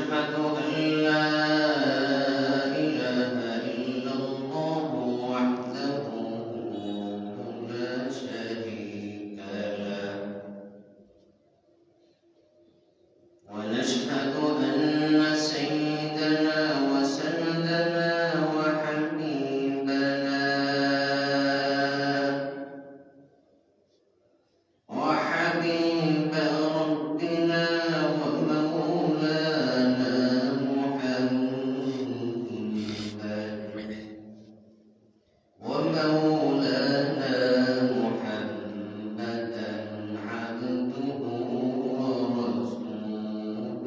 ونشهد أن لا إله إلا الله وحده لا شريك له ونشهد أن سيدنا وسندنا وحبيبنا وحبيب ربنا ومولانا محمدا عبده ورسوله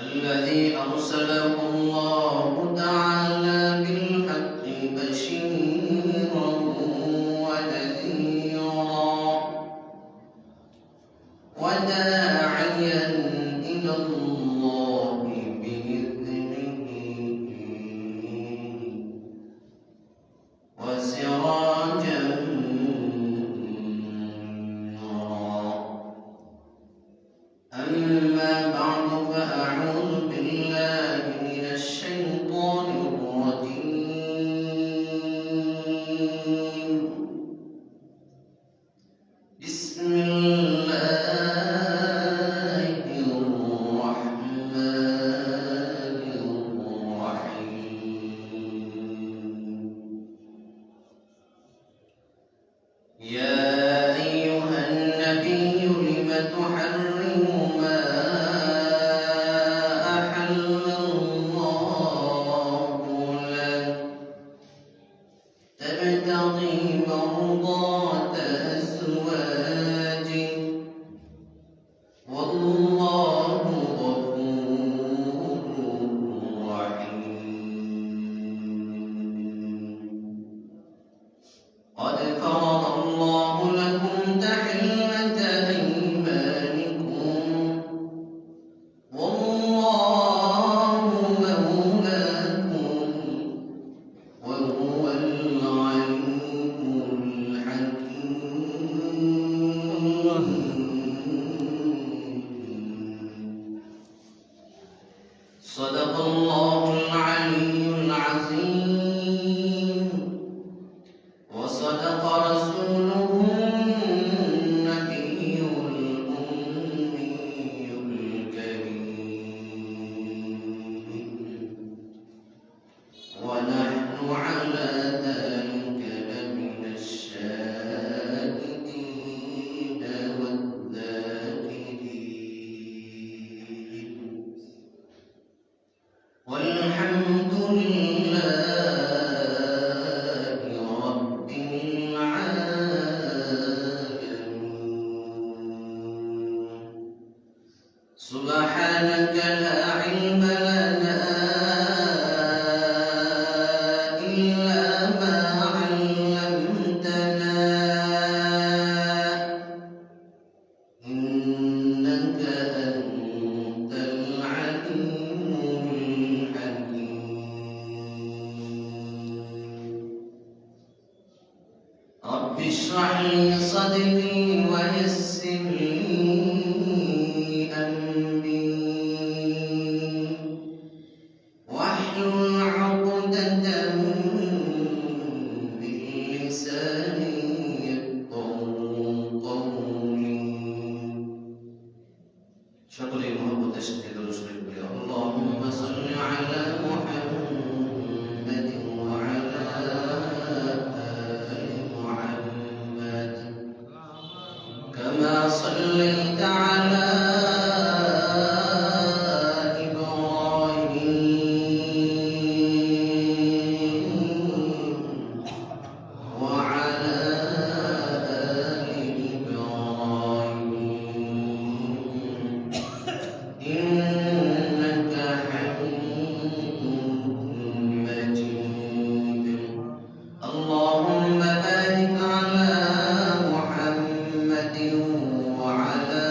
الذي أرسله الله تعالى بالحق بشيرا ونذيرا وداعيا إلى الله بإذنه وسراجا منيرا أما بعد فأعوذ بالله من الشيطان الرجيم بسم الله الرحمن الرحيم يا أيها النبي لم تحرم ما أحل الله لك تبتغي مرضات أزواجك والله غفور رحيم قد فرض الله لكم تحلة أيمانكم والله مولاكم وهو العليم الحكيم صدق الله العلي العظيم وصدق رسوله النبي الأمي الكريم ونحن على ذلك لمن الشاهدين والذاكرين والحمد لله رب العالمين سبحانك لا علم لنا إلا ما علمتنا إنك أنت العليم الحكيم رب اشرح لي صدري ويسر لي أمري واحلل عقدة من لساني يفقهوا قولي সকলেই মহব্বতের সাথে দরুদ শরীফ পড়ি আল্লাহুম্মা সাল্লি আলা মুহাম্মাদিন ওয়া আলা আলি মুহাম্মাদ কামা সাল্লাইতা আলা اللهم بارك على محمد وعلى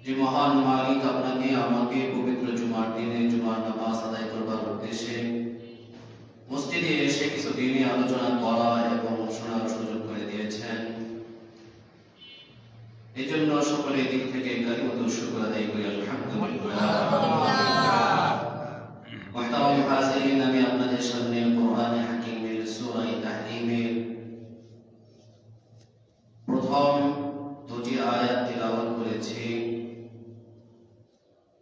যে মহান মালিক আপনাকে আমাকে পবিত্র জুমার দিনে জুমার নামাজ আদায় করবার উদ্দেশ্যে মসজিদে এসে কিছু দিনই আলোচনা করা এবং শোনার সুযোগ করে দিয়েছেন, এই জন্য সকলের দিক থেকে কালিমাতুল শুকর আদায় করি আলহামদুলিল্লাহ। মুহতারাম হাজিরিন, আমি আপনাদের সামনে কোরআনে হাকিমের সূরা তাহরিমের প্রথম দুটি আয়াত তিলাওয়াত করেছি।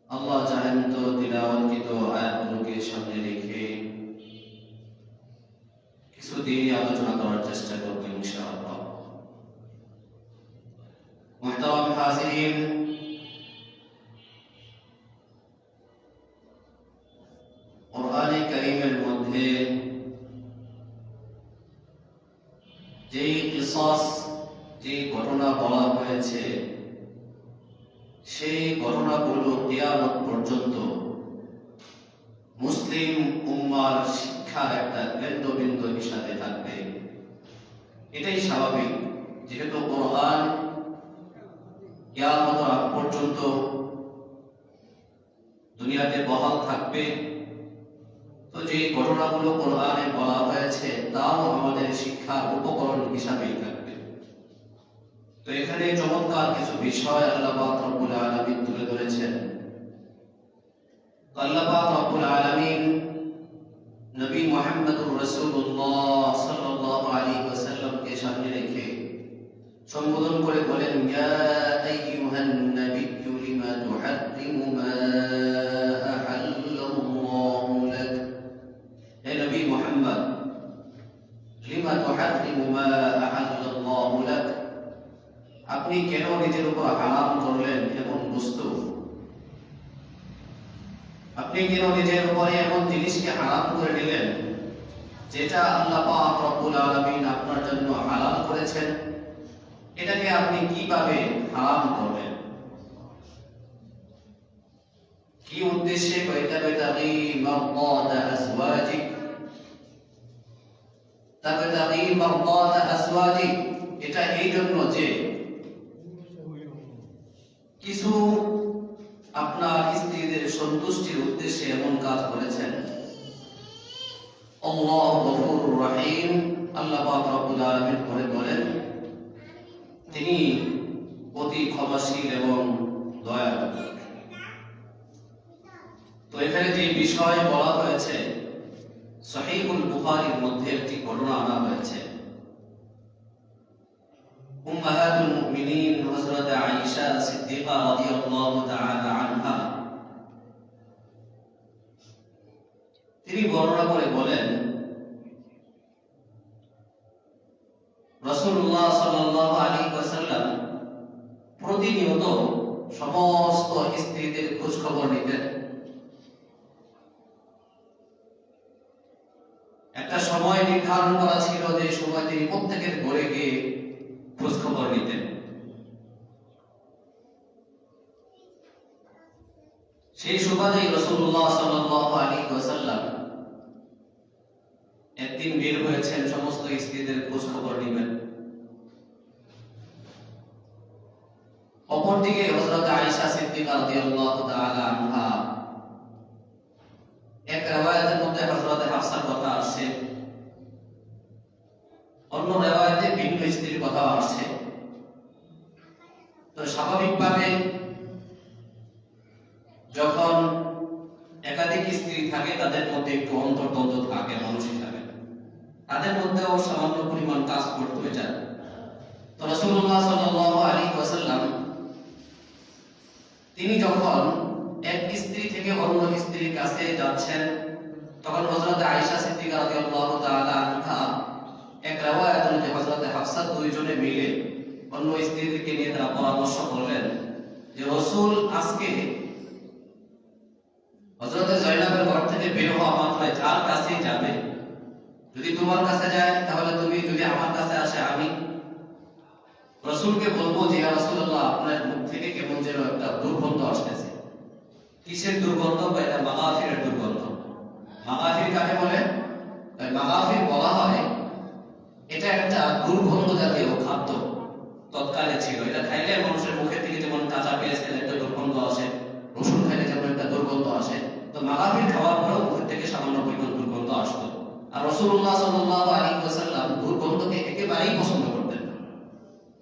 আল্লাহ চাহেন তো তিলাওয়াতকৃত আয়াতগুলোকে সামনে রেখে কিছুদিন আলোচনা করার চেষ্টা করব ইনশাআল্লাহ। মুহতারাম হাজিরিন, কোরআনে কারীমের মধ্যে যেই কিসাস, যে ঘটনা বলা হয়েছে, সেই ঘটনাগুলো কিয়ামত পর্যন্ত মুসলিম উম্মার শিক্ষার একটা কেন্দ্রবিন্দু হিসাবে থাকবে। এটাই স্বাভাবিক, যেহেতু কোরআন কিয়ামত আগ পর্যন্ত দুনিয়াতে বহাল থাকবে, তো যে ঘটনাগুলো কোরআনে বলা হয়েছে তাও আমাদের শিক্ষার উপকরণ হিসাবেই থাকবে। তো এখানে চমৎকার কিছু বিষয় আল্লাহ পাক রব্বুল আলামিন তুলে ধরেছেন। আল্লাহ পাক রব্বুল আলামিন নবী মুহাম্মদুর রাসূলুল্লাহ সাল্লাল্লাহু আলাইহি ওয়াসাল্লামকে সামনে রেখে সম্বোধন করে বলেন, ইয়া আইয়ুহান নাবিয়্যু লিমা তুহাররিমু মা আহাল্লাল্লাহু লাক। হে নবী মুহাম্মদ, লিমা তুহাররিমু মা আহাল্লাল্লাহু লাক, আপনি কেন নিজের উপর হারাম করলেন এমন বস্তু, আপনি কেন নিজের উপরে এমন জিনিসকে হারাম করে নিলেন যেটা আল্লাহ পাক রব্বুল আলামিন আপনার জন্য হালাল করেছেন, এটাকে আপনি কিভাবে হারাম করলেন? কি উদ্দেশ্যে? তাবতাগী মারদাত আজওয়াজিক, তাবতাগী মারদাত আজওয়াজিক, এটা এই জন্য যে কিছু আপনার স্ত্রীদের সন্তুষ্টির উদ্দেশ্যে এমন কাজ করেছেন। আল্লাহু গফুরুর রহিম, আল্লাহ পাক রব্বুল আলামিন করে বলেন তিনি অতি ক্ষমাশীল এবং দয়ালু। তো এখানে যে বিষয় বলা হয়েছে, সহিহুল বুখারীর মধ্যে একটি ঘটনা আনা হয়েছে। উম্মাহাতুল মুমিনিন হযরত আয়েশা সিদ্দিকা রাদিয়াল্লাহু তাআলা আনহা তিনি বর্ণনা করে বলেন, রাসূলুল্লাহ সাল্লাল্লাহু আলাইহি ওয়াসাল্লাম প্রতিনিয়ত সমস্ত স্ত্রীদের খোঁজ খবর নিতেন। একটা সময় নির্ধারণ করা ছিল যে সময় তিনি প্রত্যেকের ঘরে গিয়ে খোঁজ খবর নিতেন। সেই সুবাদে রাসূলুল্লাহ সাল্লাল্লাহু আলাইহি ওয়াসাল্লাম একদিন বের হয়েছেন সমস্ত স্ত্রীদের খোঁজ খবর নেবেন। অপরদিকে হযরত আয়েশা সিদ্দিকা রাদিয়াল্লাহু তাআলা আনহা, এক riwayat-এর মধ্যে হযরত হাফসার কথা আসছে, অন্য riwayat-এ ভিন্ন স্ত্রীর কথা আসছে। তো স্বাভাবিকভাবে যখন একাধিক স্ত্রী থাকে তাদের মধ্যে একটু অন্তর্দ্বন্দ্ব থাকে, মানুষই থাকে, তাদের মধ্যেও সামান্য পরিমাণ কাজ করতে যায়। তো রাসূলুল্লাহ সাল্লাল্লাহু আলাইহি ওয়াসাল্লাম তিনি যখন এক স্ত্রী থেকে অন্য স্ত্রীর কাছে যাচ্ছেন, তখন হযরত আয়েশা সিদ্দিকা রাদিয়াল্লাহু তাআলা আনহা এক riwayat অনুযায়ী হযরত হাফসা দুইজনে মিলে অন্য স্ত্রীদেরকে নিয়ে তারা পরামর্শ করলেন যে রাসূল আজকে হযরত যায়েনাবের ঘর থেকে বের হওয়া মাত্র যার কাছেই যাবে, যদি তোমার কাছে যায় তাহলে তুমি, যদি আমার কাছে আসে আমি রাসূলকে বলবো যে ইয়া রাসূলুল্লাহ, আপনার মুখ থেকে কেমন যেন একটা দুর্গন্ধ আসতেছে। কিসের দুর্গন্ধ? এটা মাগাফিরের দুর্গন্ধ। মাগাফির কাকে বলে? মাগাফির বলা হয় এটা একটা দুর্গন্ধ জাতীয় খাদ্য, তৎকালে ছিল। এটা খাইলে মানুষের মুখের থেকে যেমন কাঁচা পেঁয়াজ খেলে একটা দুর্গন্ধ রাসূলুল্লাহ সাল্লাল্লাহু আলাইহি ওয়াসাল্লাম দুর্গন্ধকে একেবারেই পছন্দ করতেন না।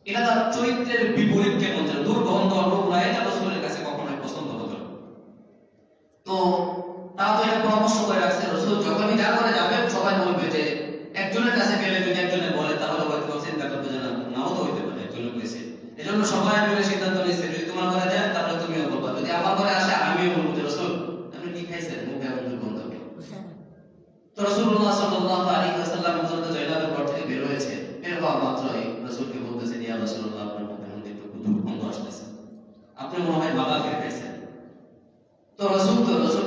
এটা তার চরিত্রের বিপরীত কেমন যেন, দুর্গন্ধ নোংরা এটা রাসূলের কাছে কখনোই পছন্দ হতো না। তো তারা তো এটা পরামর্শ করে রাখছে, রাসূল যখনই যা করে যাবেন সবাই বলবে যে একজনের কাছে গেলে যদি একজনে বলে তাহলে হয়তো চিন্তা করবে যে নাও তো হইতে পারে একজনে বলেছে। এজন্য সবাই মিলে সিদ্ধান্ত নিয়েছে যদি তোমার ঘরে যায় তাহলে তুমিও বলবা, যদি আমার ঘরে আসে আমিও বলবো যে রাসূল আপনি কি খাইছেন, মুখে এমন দুর্গন্ধ। তো রাসূলুল্লাহ সাল্লাল্লাহু আলাইহি ওয়াসাল্লাম হযরত যায়েনাবের ঘর থেকে বের হয়েছে, বের হওয়া মাত্রই রাসূলকে বলতেছে, ইয়া রাসূলুল্লাহ আপনার মুখের মধ্যে একটু দুর্গন্ধ আসতেছে, আপনি মনে হয় বাবা খেয়ে খাইছেন। তো রাসূল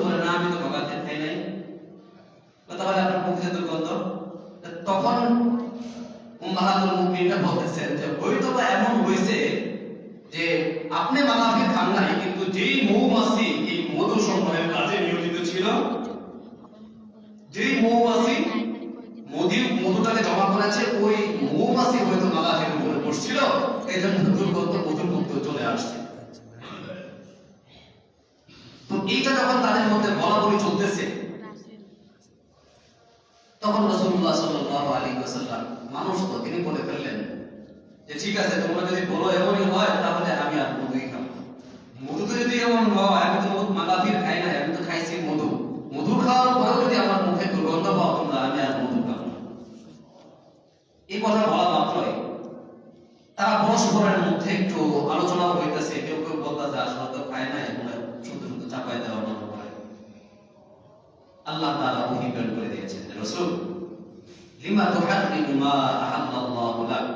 বলে, না আমি তো বাবা খেয়ে খাই নাই। তাহলে আপনার মুখে দুর্গন্ধ? তখন উম্মাহাতুল মুমিনিনা বলতেছেন যে হয়তো বা এমন হয়েছে যে আপনি বাবা খেয়ে খান নাই, কিন্তু যেই মৌমাছি এই মধু সংগ্রহের কাজে নিয়োজিত ছিল, যেই মৌমাছি মধুটাকে জমা করেছে, ওই মৌমাছি হয়তো মালাকের উপরে পড়ছিল, এই জন্য দুর্গন্ধ মধুর মধ্যে চলে আসছে। তো এইটা যখন তাদের মধ্যে বলাবলি চলতেছে, তখন রাসূলুল্লাহ সাল্লাল্লাহু আলাইহি ওয়াসাল্লাম মানুষ তো তিনি বলে ফেললেন যে ঠিক আছে তোমরা যদি বলো এমনই হয় তাহলে আমি আর মধুই খাবো। মধু তো যদি এমন হয়, আমি তো মালাফির খাই না, আমি তো খাইছি মধু, মধু খাওয়ার পরেও যদি আমার মুখে দুর্গন্ধ পাও তোমরা, আমি আর মধু খাবো না। এই কথা বলা মাত্রই তারা পরস্পরের মধ্যে একটু আলোচনা হইতেছে, কেউ কেউ বলতেছে আসলে তো খায় না, এখন শুধু শুধু চাপাই দেওয়া মনে করে। আল্লাহ তাআলা ওহী প্রেরণ করে দিয়েছেন, রাসূল লিমা তুহাররিমু মা আহাল্লাল্লাহু লাক,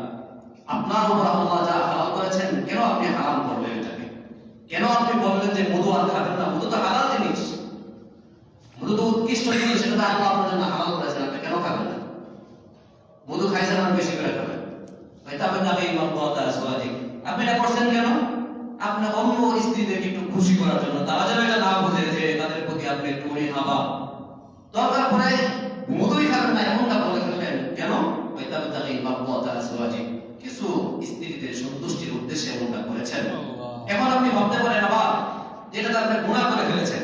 আপনার উপর আল্লাহ যা হালাল করেছেন কেন আপনি হারাম করলেন এটাকে? কেন আপনি বললেন যে মধু আর খাবেন না? মধু তো হালাল জিনিস, মধু তো উৎকৃষ্ট জিনিস, সেটা তো আল্লাহ আপনার জন্য হালাল করেছেন, আপনি কেন খাবেন না? মধু খাইছেন আর বেশি করে খাবেন। আপনি এটা করছেন কেন? আপনি অন্য স্ত্রীদেরকে একটু খুশি করার জন্য, তারা যেন এটা না বোঝে যে তাদের প্রতি আপনি একটু হাবা, দরকার পড়ে মধুই খাবেন না এমনটা বলে ফেললেন কেন? কিছু স্ত্রীদের সন্তুষ্টির উদ্দেশ্যে এমনটা করেছেন। এখন আপনি ভাবতে পারেন আবার যেটা আপনি গুনাহ করে ফেলেছেন,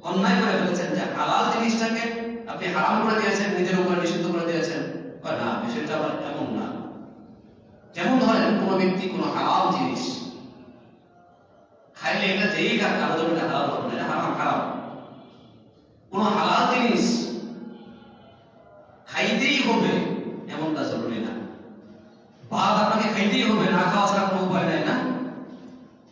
অন্যায় করে ফেলেছেন, যে হালাল জিনিসটাকে আপনি হারাম করে দিয়েছেন, নিজের উপর নিষিদ্ধ করে দিয়েছেন। না, বিষয়টা আবার এমন না। যেমন ধরেন কোন ব্যক্তি কোন হারাম জিনিস খাইলে এটা যেই খাক কারো জন্য হালাল হবে না, এটা হারাম হারাম। কোন হালাল জিনিস খাইতেই হবে এমনটা জরুরি না। ভাত আপনাকে খাইতেই হবে, না খাওয়া ছাড়া কোনো উপায় নাই না।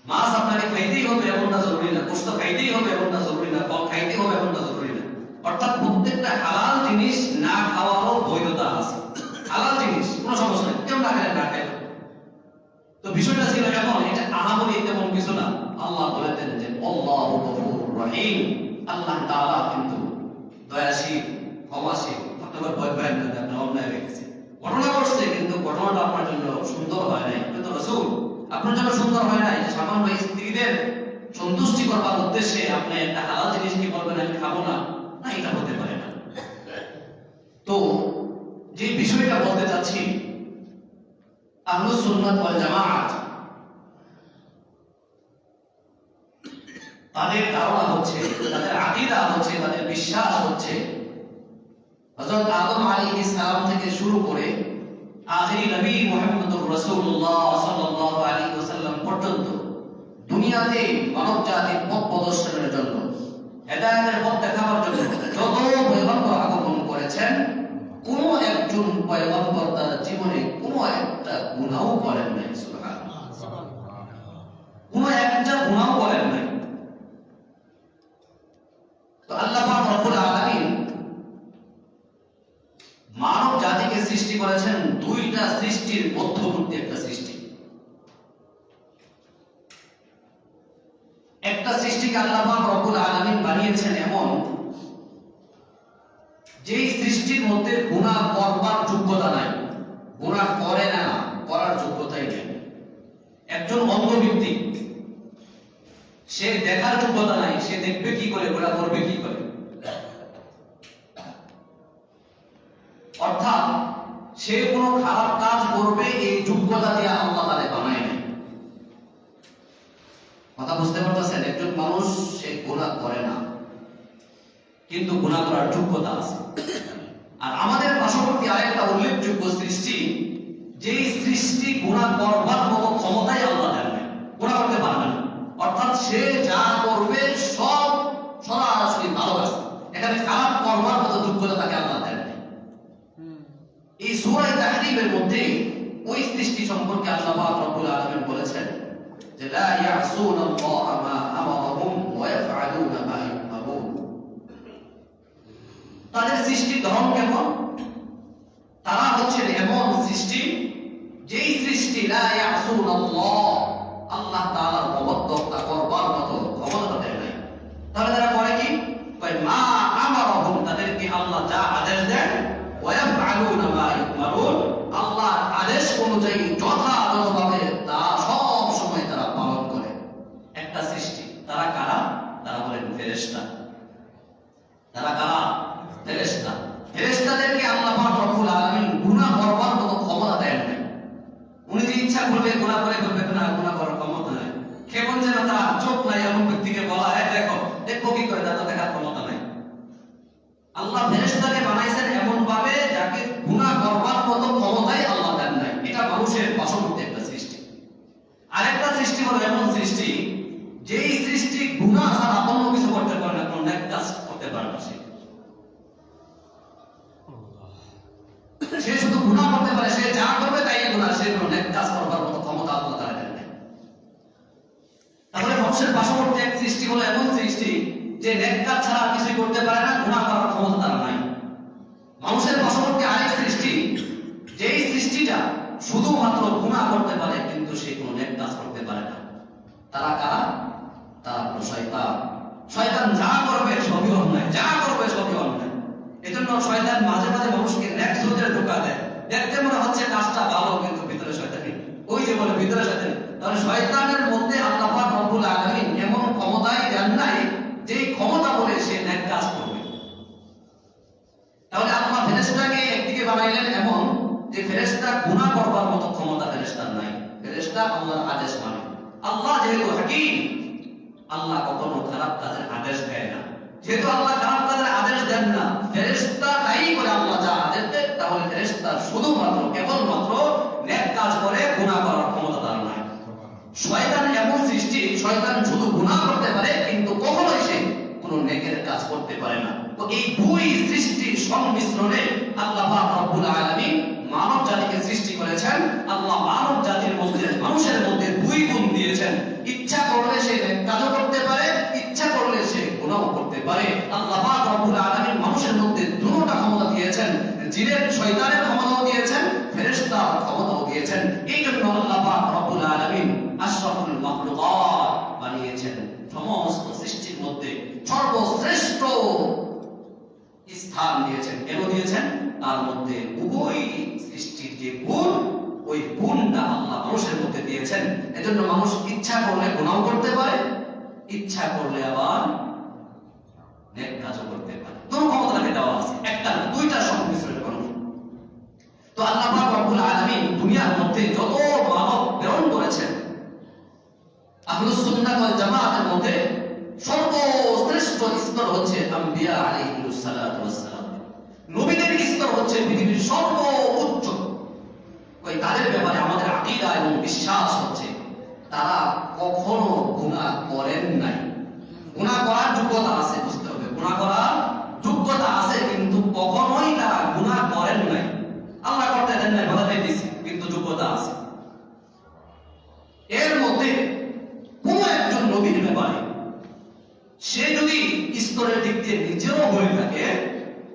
মাছ আপনাকে খাইতেই হবে এমনটা জরুরি না, গোশত খাইতেই হবে এমনটা জরুরি না, ফল খাইতেই হবে এমনটা জরুরি না। অর্থাৎ প্রত্যেকটা হালাল জিনিস না খাওয়ারও বৈধতা আছে। হালাল জিনিস কোনো সমস্যা নেই, কেউ না খাইলে না খাইলে। তো বিষয়টা ছিল এমন, এটা আহামরি তেমন কিছু না। আল্লাহ বলেছেন যে আল্লাহু গফুরুর রহিম, আল্লাহ তাআলা কিন্তু দয়াশীল, ক্ষমাশীল। আপনার ভয় পায় না, আপনি অন্যায় রেখেছেন, ঘটনা ঘটছে, কিন্তু ঘটনাটা আপনার জন্য সুন্দর হয় নাই। কিন্তু রাসূল আপনার জন্য সুন্দর হয় নাই যে সামান্য স্ত্রীদের সন্তুষ্টি করবার উদ্দেশ্যে আপনি একটা হালাল জিনিস কি বলবেন আমি খাবো না, না এটা হতে পারে না। তো যে বিষয়টা বলতে চাচ্ছি, আহলুস সুন্নাত ওয়াল জামাআত তাদের ধারণা হচ্ছে, তাদের আকীদা হচ্ছে, তাদের বিশ্বাস হচ্ছে হযরত আদম আলাইহিস সালাম থেকে শুরু করে আখিরি নবী মুহাম্মদুর রাসূলুল্লাহ সাল্লাল্লাহু আলাইহি ওয়াসাল্লাম পর্যন্ত দুনিয়াতে মানব জাতির পথ প্রদর্শনের জন্য, হেদায়েতের পথ দেখাবার জন্য যত পয়গম্বর আগমন করেছেন, কোন একজন পয়গম্বর তার জীবনে কোন একটা গুনাহ করেন নাই। সুবহানাল্লাহ, কোন একটা গুনাহ করেন নাই। তো আল্লাহ পাক রব্বুল আলামিন মানব জাতিকে সৃষ্টি করেছেন দুইটা সৃষ্টির মধ্যবর্তী একটা সৃষ্টি। একটা সৃষ্টিকে আল্লাহ পাক রব্বুল আলামিন বানিয়েছেন এমন যেই সৃষ্টির মধ্যে গুনাহ করবার যোগ্যতা নাই, গুনাহ করে না, করার যোগ্যতাই নেই। একজন অন্ধ ব্যক্তি, সে দেখার যোগ্যতা নাই, সে দেখবে কি করে, গুনাহ করবে কি করে? অর্থাৎ সে কোনো খারাপ কাজ করবে এই যোগ্যতা দিয়ে আল্লাহ তারে বানায় নাই। কথা বুঝতে পারতেছেন? একজন মানুষ সে গুনাহ করে না, কিন্তু গুনাহ করার যোগ্যতা আছে। আর আমাদের পার্শ্ববর্তী আরেকটা উল্লেখযোগ্য সৃষ্টি, যেই সৃষ্টি গুনাহ করবার মতো ক্ষমতাই আল্লাহ দেন নাই, গুনাহ করতে পারবে না। অর্থাৎ সে যা করবে সব সরাসরি ভালো কাজ, এখানে খারাপ করবার মতো যোগ্যতা তাকে আল্লাহ দেন নাই। এই সূরা তাহরীমের মধ্যে ওই সৃষ্টি সম্পর্কে আল্লাহ পাক রব্বুল আলামিন বলেছেন যে লা ইয়াসুনাল্লাহা মা আমারাহুম ওয়া ইয়াফআলুনা মা ইউমারুন। তাদের সৃষ্টির ধরন কেমন? তারা হচ্ছেন এমন সৃষ্টি, যেই সৃষ্টি লা ইয়াসুনাল্লাহ, আল্লাহ তাআলার অবাধ্যতা করবার মতো ক্ষমতা তাদের নাই। তাহলে তারা করে কি? কয় মা আমারাহুম, তাদেরকে আল্লাহ যা আদেশ দেন, ওয়া ইয়াফআলুনা মা ইউমারুন, আল্লাহর আদেশ অনুযায়ী যথাযথভাবে তা সব সময় তারা পালন করে। একটা সৃষ্টি। তারা কারা? তারা বলেন ফেরেশতা। তারা কারা? ফেরেশতা। ফেরেশতাদেরকে আল্লাহ পাক রব্বুল আলামিন গুনাহ করবার মতো ক্ষমতা দেন নাই। উনি যে ইচ্ছা করবে গুনাহ করে ফেলবে না, গুনাহ করার ক্ষমতা নাই। কেমন যেন তার চোখ নাই এমন ব্যক্তিকে বলা হয় দেখো দেখো কি করে, তার দেখার ক্ষমতা নাই। আল্লাহ ফেরেশতাকে বানাইছেন এমন ভাবে যাকে গুনাহ করবার মতো ক্ষমতাই আল্লাহ দেন নাই। এটা মানুষের পার্শ্ববর্তী একটা সৃষ্টি। আরেকটা সৃষ্টি হলো এমন সৃষ্টি, যেই সৃষ্টি গুনাহ ছাড়া অন্য কিছু করতে পারে না, কোনো নেক কাজ করতে পারে না। সে শুধু গুনাহ করতে পারে, সে যা করবে তাই গুনাহ, সে কোনো নেক কাজ করবার মতো ক্ষমতা আল্লাহ তাআলা দেন নাই। তাহলে মানুষের পার্শ্ববর্তী এক সৃষ্টি হলো এমন সৃষ্টি, যে নেক কাজ ছাড়া কিছু করতে পারে না, গুনাহ করার ক্ষমতা তার নাই। মানুষের পার্শ্ববর্তী আরেক সৃষ্টি, যেই সৃষ্টিটা শুধুমাত্র গুনাহ করতে পারে কিন্তু সে কোনো নেক কাজ করতে পারে না। তারা কারা? তারা হলো শয়তান। শয়তান যা করবে সবই অন্যায়, যা করবে সবই অন্যায়। এজন্য শয়তান মাঝে মাঝে মানুষকে নেক স্রোতে ঢোকা দেয়। দেখতে মনে হচ্ছে কাজটা ভালো, কিন্তু ভিতরে শয়তানি। ওই যে বলে ভিতরে শয়তানি। তাহলে শয়তানের মধ্যে আল্লাহ পাক রব্বুল আলামিন এমন ক্ষমতাই দেন নাই, যেই ক্ষমতা বলে সে নেক কাজ করবে। তাহলে আল্লাহ ফেরেশতাকে একদিকে বানাইলেন এমন যে ফেরেশতা গুনাহ করবার মতো ক্ষমতা ফেরেশতার নাই। ফেরেশতা আল্লাহর আদেশ মানে। আল্লাহ যেহেতু হাকীম, আল্লাহ কখনো খারাপ কাজের আদেশ দেয় না। যেহেতু আল্লাহ খারাপ কাজের আদেশ দেন না, ফেরেশতা তাই করে আল্লাহ যা আদেশ দেন, তাহলে ফেরেশতা শুধুমাত্র কেবলমাত্র নেক কাজ করে, গুনাহ করার ক্ষমতা তার নাই। শয়তান এমন সৃষ্টি, শয়তান শুধু গুনাহ করতে পারে কিন্তু কখনোই সে কোনো নেকের কাজ করতে পারে না। তো এই দুই সৃষ্টির সংমিশ্রণে আল্লাহ পাক রব্বুল আলামিন মানব জাতিকে সৃষ্টি করেছেন। আল্লাহ মানব জাতির মধ্যে, মানুষের মধ্যে দুই গুণ দিয়েছেন। ইচ্ছা করলে সে নেক কাজও করতে পারে, ইচ্ছা করলে সে গুনাহও করতে পারে। আল্লাহ পাক রব্বুল আলামিন মানুষের মধ্যে দুটোটা ক্ষমতা দিয়েছেন। জিনের শয়তানের ক্ষমতাও দিয়েছেন, ফেরেশতার ক্ষমতাও দিয়েছেন। এই জন্য আল্লাহ পাক রব্বুল আলামিন আশরাফুল মাখলুকাত বানিয়েছেন। সমস্ত সৃষ্টির মধ্যে সর্বশ্রেষ্ঠ স্থান দিয়েছেন। কেন দিয়েছেন? তার মধ্যে উভয় সৃষ্টির যে গুণ, ওই গুণটা আল্লাহ মানুষের মধ্যে দিয়েছেন। এজন্য মানুষ ইচ্ছা করলে গুনাহ করতে পারে, ইচ্ছা করলে আবার নেক কাজও করতে পারে। দুটো ক্ষমতা তাকে দেওয়া আছে, একটা না, দুইটা সংমিশ্রণ মানুষ। তো আল্লাহ পাক রব্বুল আলামিন দুনিয়ার মধ্যে যত মানব প্রেরণ করেছেন, আহলুস সুন্নাহ ওয়াল জামাতের মধ্যে সর্বশ্রেষ্ঠ স্তর হচ্ছে আম্বিয়া আলাইহিস সালাতু ওয়াস সালাম। নবীদের স্তর হচ্ছে পৃথিবীর সর্বোচ্চ। ওই তাদের ব্যাপারে আমাদের আকীদা এবং বিশ্বাস হচ্ছে তারা কখনো গুনাহ করেন নাই। গুনাহ করার যোগ্যতা আছে, বুঝতে হবে, গুনাহ করার যোগ্যতা আছে, কিন্তু কখনোই তারা গুনাহ করেন নাই। আল্লাহ করতে দেন নাই, বলা দিয়েছে, কিন্তু যোগ্যতা আছে। এর মধ্যে কোন একজন নবীর ব্যাপারে সে যদি স্তরের দিক দিয়ে নিজেও বলে থাকে,